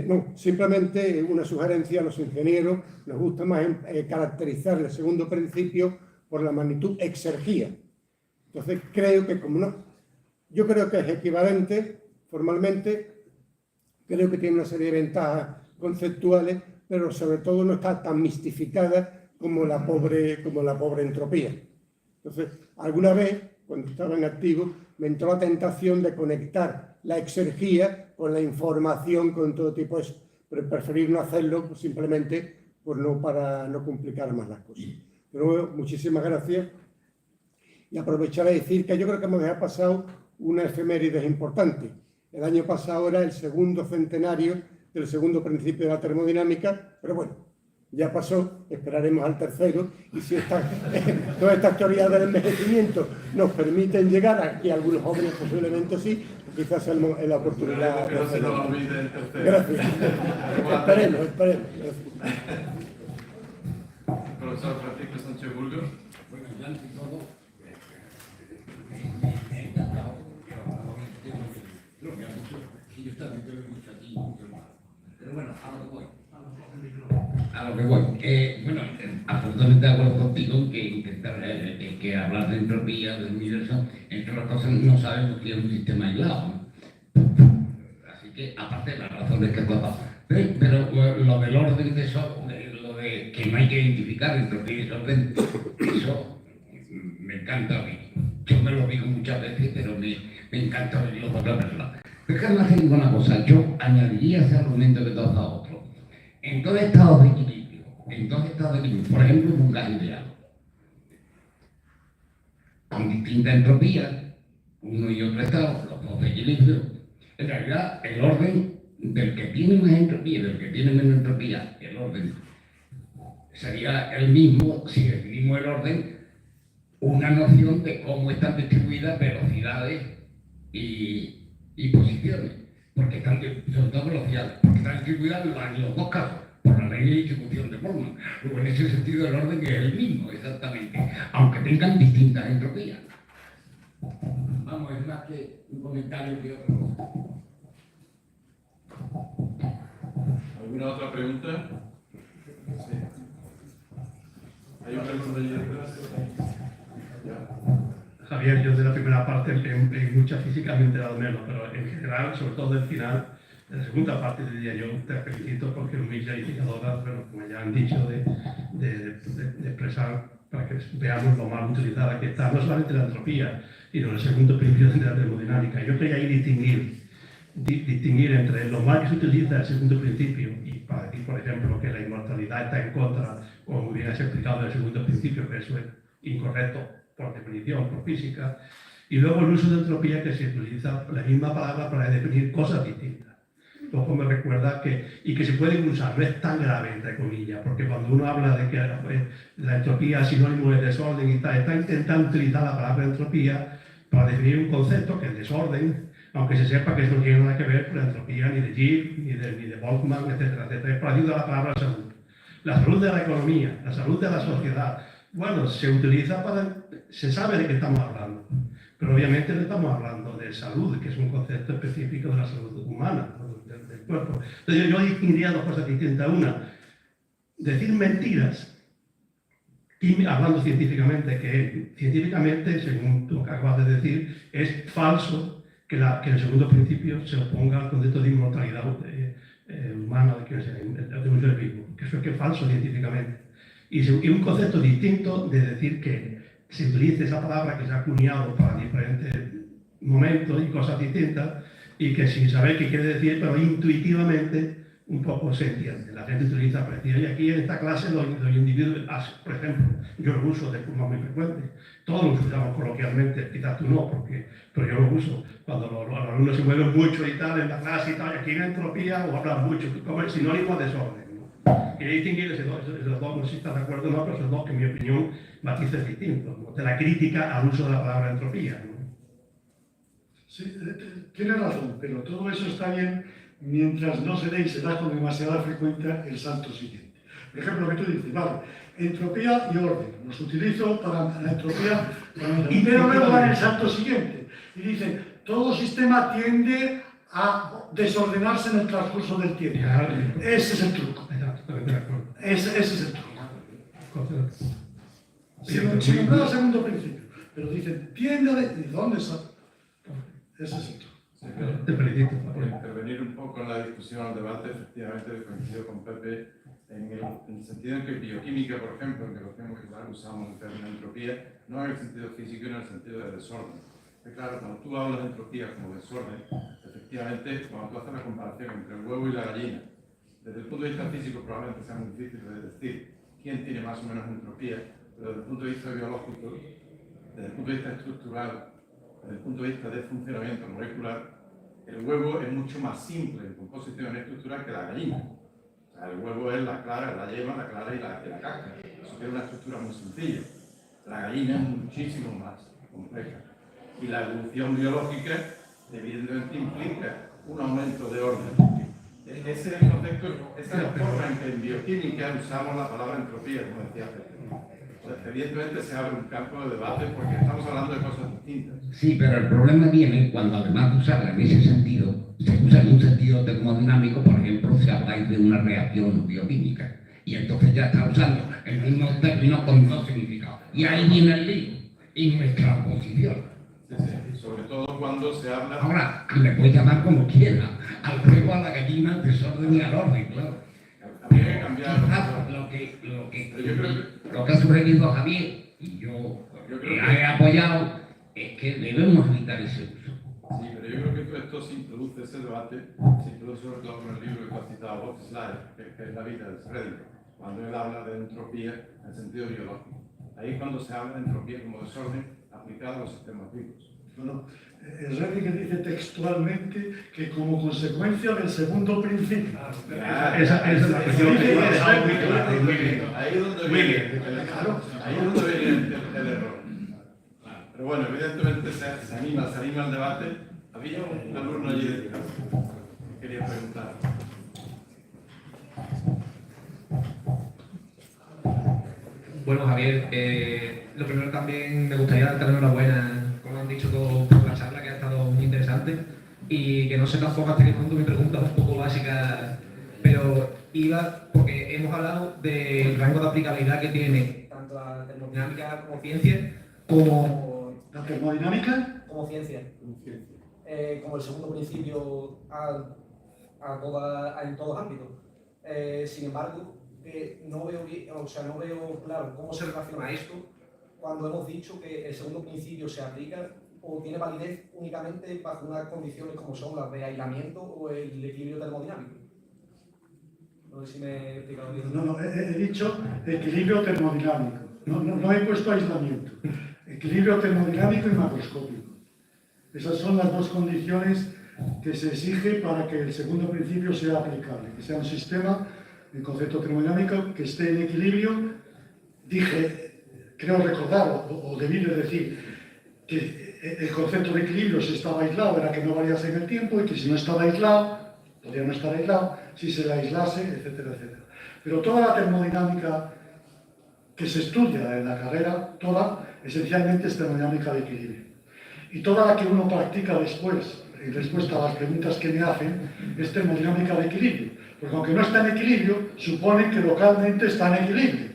No, simplemente una sugerencia a los ingenieros: nos gusta más caracterizar el segundo principio por la magnitud exergía. Entonces creo que yo creo que es equivalente formalmente, creo que tiene una serie de ventajas conceptuales, pero sobre todo no está tan mistificada como la pobre entropía. Entonces, alguna vez, cuando estaba en activo, me entró la tentación de conectar la exergía con la información, con todo tipo de eso, pero preferir no hacerlo simplemente para no complicar más las cosas. De nuevo, muchísimas gracias, y aprovechar a decir que yo creo que hemos dejado pasado una efeméride importante. El año pasado era el segundo centenario del segundo principio de la termodinámica, pero bueno, ya pasó, esperaremos al tercero, y si todas estas teorías del envejecimiento nos permiten llegar, aquí algunos jóvenes posiblemente sí, quizás es la oportunidad de hacerlo. Gracias. Esperemos. Profesor Francisco Sánchez Burgos. Bueno, ya ante todo, lo que ha dicho, que yo también te lo he dicho a ti, pero bueno, a lo que voy. Bueno, absolutamente de acuerdo contigo que hablar de entropía del universo, entre otras cosas, no sabemos que es un sistema aislado, ¿no? Así que, aparte de las razones que pueda pasar. Pero lo del orden de eso, lo de que no hay que identificar entropía y desorden, eso me encanta a mí. Yo me lo digo muchas veces, pero me encanta oírlo por la verdad. Pero además te digo una cosa, yo añadiría ese argumento que tú has dado otro. En dos estados de equilibrio, por ejemplo, en un gas ideal, con distinta entropía, uno y otro estado, los dos de equilibrio, en realidad el orden del que tiene más entropía y del que tiene menos entropía, el orden sería el mismo si definimos el orden, una noción de cómo están distribuidas velocidades y posiciones, porque están, sobre todo velocidades, porque están distribuidas en los dos casos, por la ley de distribución de Boltzmann. Luego, en ese sentido, el orden es el mismo, exactamente, aunque tengan distintas entropías. Vamos, es más que un comentario que otra cosa. ¿Alguna otra pregunta? Sí. ¿Hay una pregunta allí detrás? Javier, yo de la primera parte en mucha física me he enterado menos, pero en general, sobre todo del final, de la segunda parte diría yo, te felicito porque es muy clarificadora, bueno, como ya han dicho, de expresar para que veamos lo mal utilizada que está, no solamente la entropía, sino el segundo principio de la termodinámica. Yo quería ahí distinguir entre lo mal que se utiliza el segundo principio, y para decir, por ejemplo, que la inmortalidad está en contra, como bien has explicado, del segundo principio, que eso es incorrecto por definición, por física, y luego el uso de entropía, que se utiliza la misma palabra para definir cosas distintas. Luego me recuerda que se pueden usar, no es tan grave, entre comillas, porque cuando uno habla de que la entropía es sinónimo de desorden y tal, está intentando utilizar la palabra entropía para definir un concepto que es desorden, aunque se sepa que eso no tiene nada que ver con la entropía ni de Gibbs, ni de Boltzmann, etcétera, etcétera. Es para ayudar a la palabra salud. La salud de la economía, la salud de la sociedad. Bueno, se utiliza se sabe de qué estamos hablando, pero obviamente no estamos hablando de salud, que es un concepto específico de la salud humana, del cuerpo. Entonces yo distinguiría dos cosas distintas. Una, decir mentiras, hablando científicamente, que científicamente, según lo que acabas de decir, es falso que el segundo principio se oponga al concepto de inmortalidad humano, de un ser vivo, que eso es que es falso científicamente. Y un concepto distinto de decir que se utilice esa palabra que se ha acuñado para diferentes momentos y cosas distintas, y que sin saber qué quiere decir, pero intuitivamente un poco se entiende. La gente utiliza para decir, oye, aquí en esta clase los individuos, por ejemplo, yo lo uso de forma muy frecuente, todos lo usamos coloquialmente, quizás tú no, pero yo lo uso cuando los alumnos se mueven mucho y tal, en la clase y tal, y aquí en entropía o hablan mucho, como el sinónimo de desorden. Quería distinguir esos dos, no sé si estás de acuerdo o no, pero esos dos que en mi opinión matices distintos, ¿no? De la crítica al uso de la palabra entropía, ¿no? Sí, tiene razón, pero todo eso está bien mientras no se dé y se da con demasiada frecuencia el salto siguiente. Por ejemplo, lo que tú dices, vale, entropía y orden, los utilizo para la entropía, y pero luego dan el salto siguiente y dicen, todo sistema tiende a desordenarse en el transcurso del tiempo. Ese es el truco. Ese es el truco. Si nombrar el segundo principio, pero dicen, tiende a... ¿De dónde sale? Ese es el truco. Sí, te felicito por intervenir un poco en la discusión, el debate. Efectivamente, coincido con Pepe en el sentido en que bioquímica, por ejemplo, en que los que usamos el término entropía, no en el sentido físico, sino en el sentido de desorden. Claro, cuando tú hablas de entropía como desorden, efectivamente, cuando tú haces la comparación entre el huevo y la gallina, desde el punto de vista físico probablemente sea muy difícil de decir quién tiene más o menos entropía, pero desde el punto de vista biológico, desde el punto de vista estructural, desde el punto de vista de funcionamiento molecular, el huevo es mucho más simple en composición estructural que la gallina. O sea, el huevo es la clara, la yema, la clara y la cáscara. Eso tiene una estructura muy sencilla. La gallina es muchísimo más compleja. Y la evolución biológica evidentemente implica un aumento de orden. Ese es el contexto, esa es la forma en que en bioquímica usamos la palabra entropía, como decía Pepe. Evidentemente se abre un campo de debate porque estamos hablando de cosas distintas. Sí, pero el problema viene cuando además de usarla en ese sentido, se usa en un sentido termodinámico, por ejemplo, si habláis de una reacción bioquímica. Y entonces ya está usando el mismo término con dos significados. Y ahí viene el lío, y nuestra posición. Sí, sobre todo cuando se habla... Ahora, le puedes llamar como quiera, al huevo, a la gallina, al desorden y al orden, claro. Habría que cambiar... Lo que ha sugerido Javier, y yo he apoyado, es que debemos evitar ese uso. Sí, pero yo creo que esto se introduce, ese debate, se introduce sobre todo con el libro que tú has citado, Boxley, que es La vida de Schrödinger, cuando él habla de entropía en el sentido biológico. Ahí es cuando se habla de entropía como desorden aplicado a los sistemas vivos. Bueno, Schrödinger dice textualmente que como consecuencia del segundo principio. Esa es la cuestión. Ahí es donde viene el error. Pero bueno, evidentemente se anima el debate. Había un alumno allí de clase que quería preguntar. Bueno, Javier, lo primero también me gustaría darte la enhorabuena, como han dicho todos, por la charla, que ha estado muy interesante, y que no sé tampoco hasta qué punto mi pregunta es un poco básica, pero iba porque hemos hablado del rango de aplicabilidad que tiene tanto la termodinámica como ciencia, como... ¿La termodinámica? Como ciencia. Como el segundo principio en todos ámbitos. Sin embargo, no veo bien, no veo claro cómo se relaciona esto cuando hemos dicho que el segundo principio se aplica o tiene validez únicamente bajo unas condiciones como son las de aislamiento o el equilibrio termodinámico. No sé si me he explicado bien. No, he dicho equilibrio termodinámico. No he puesto aislamiento. Equilibrio termodinámico y macroscópico. Esas son las dos condiciones que se exige para que el segundo principio sea aplicable, que sea un sistema, el concepto termodinámico, que esté en equilibrio. Dije, creo recordar, o debí de decir, que el concepto de equilibrio, si estaba aislado, era que no variase en el tiempo, y que si no estaba aislado, podría no estar aislado, si se le aislase, etcétera, etcétera. Pero toda la termodinámica que se estudia en la carrera, toda, esencialmente es termodinámica de equilibrio. Y toda la que uno practica después, en respuesta a las preguntas que me hacen, es termodinámica de equilibrio. Porque aunque no está en equilibrio, supone que localmente está en equilibrio.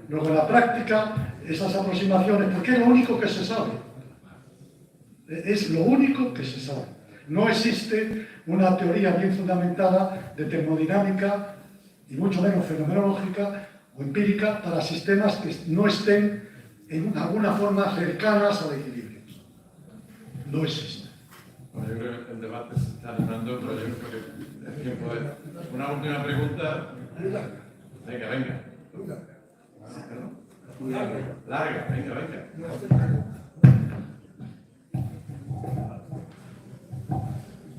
Luego en la práctica, esas aproximaciones, porque es lo único que se sabe. Es lo único que se sabe. No existe una teoría bien fundamentada de termodinámica y mucho menos fenomenológica o empírica para sistemas que no estén en alguna forma cercanas al equilibrio. No existe. Bueno, yo creo que el debate se está animando, pero yo creo que es tiempo de... Una última pregunta. Venga, venga. Larga, venga.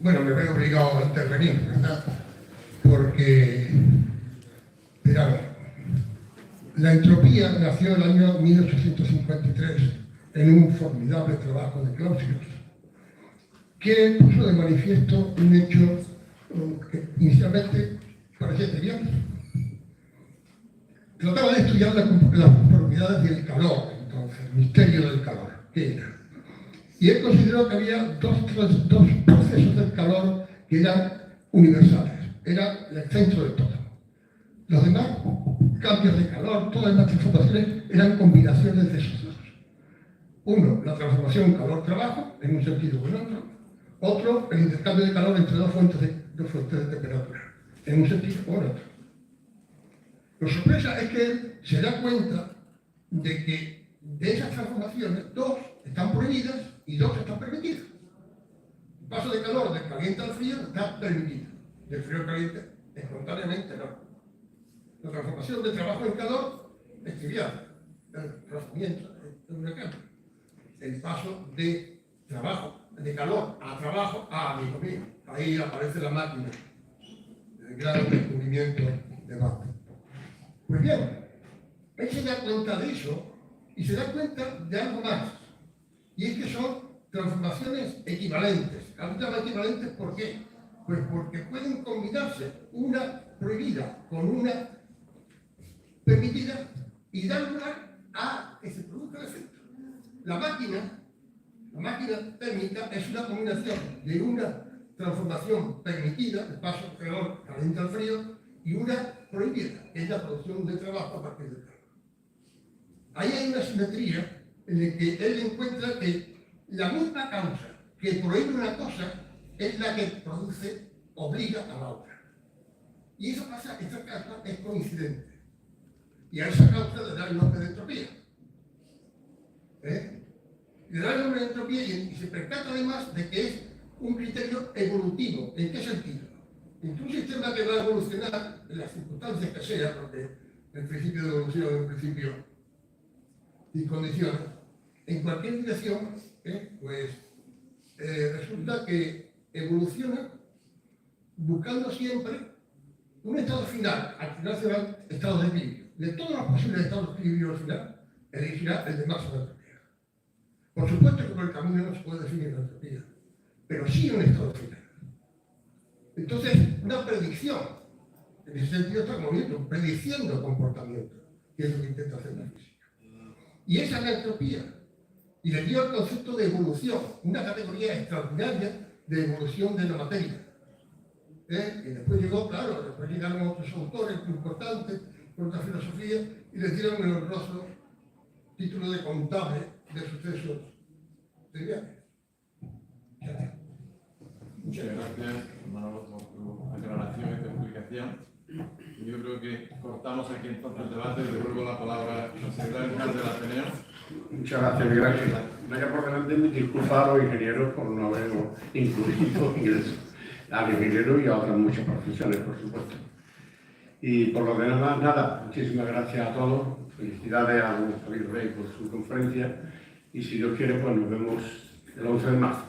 Bueno, me veo obligado a intervenir, ¿verdad? Porque, mirad, la entropía nació en el año 1853 en un formidable trabajo de Clausius, que puso de manifiesto un hecho que inicialmente parecía trivial. Trataba de estudiar las propiedades del calor, entonces, el misterio del calor, ¿qué era? Y él consideró que había dos procesos del calor que eran universales, era el centro de todo. Los demás cambios de calor, todas las transformaciones eran combinaciones de esos dos. Uno, la transformación calor-trabajo, en un sentido o en otro. Otro, el intercambio de calor entre dos fuentes de temperatura, en un sentido o en otro. La sorpresa es que él se da cuenta de que de esas transformaciones, dos están prohibidas y dos están permitidas. El paso de calor del caliente al frío está permitido. Del frío al caliente, espontáneamente no. La transformación de trabajo en calor es trivial. El rozamiento es un ejemplo. El paso de trabajo, de calor a trabajo, amigo mío. Ahí aparece la máquina. El gran descubrimiento de Bach. Pues bien, él se da cuenta de eso y se da cuenta de algo más. Y es que son transformaciones equivalentes. Absolutamente equivalentes, ¿por qué? Pues porque pueden combinarse una prohibida con una permitida y dar lugar a que se produzca el efecto. La máquina térmica es una combinación de una transformación permitida, el paso del calor caliente al frío, y una prohibida, que es la producción de trabajo a partir del calor. Ahí hay una simetría en la que él encuentra que la misma causa que prohíbe una cosa es la que produce, obliga a la otra. Y eso pasa, esta causa es coincidente. Y a esa causa le da el nombre de entropía. Le da el nombre de entropía y se percata además de que es un criterio evolutivo. ¿En qué sentido? En un sistema que va a evolucionar en las circunstancias que sea, porque el principio de evolución es un principio sin condiciones, en cualquier dirección, resulta que evoluciona buscando siempre un estado final. Al final será estado de equilibrio. De todos los posibles estados de equilibrio al final, elegirá el de máxima entropía. Por supuesto que por el camino no se puede definir la entropía, pero sí un estado final. Entonces, una predicción, en ese sentido está como viendo, prediciendo comportamiento, que es lo que intenta hacer la física. Y esa es la entropía. Y le dio el concepto de evolución, una categoría extraordinaria de evolución de la materia. Y después llegó, claro, después llegaron otros autores muy importantes, con otra filosofía, y le dieron el honroso título de contable de sucesos triviales. Muchas gracias, hermano, por tu aclaración y tu explicación. Yo creo que cortamos aquí entonces el debate y devuelvo la palabra al secretario general del Ateneo. Muchas gracias, Miguel Ángel. Vaya por delante, disculpar a los ingenieros por no habernos incluido al ingeniero y a otras muchas profesiones, por supuesto. Y por lo demás, nada, muchísimas gracias a todos. Felicidades a don Javier Rey por su conferencia. Y si Dios quiere, pues nos vemos el 11 de marzo.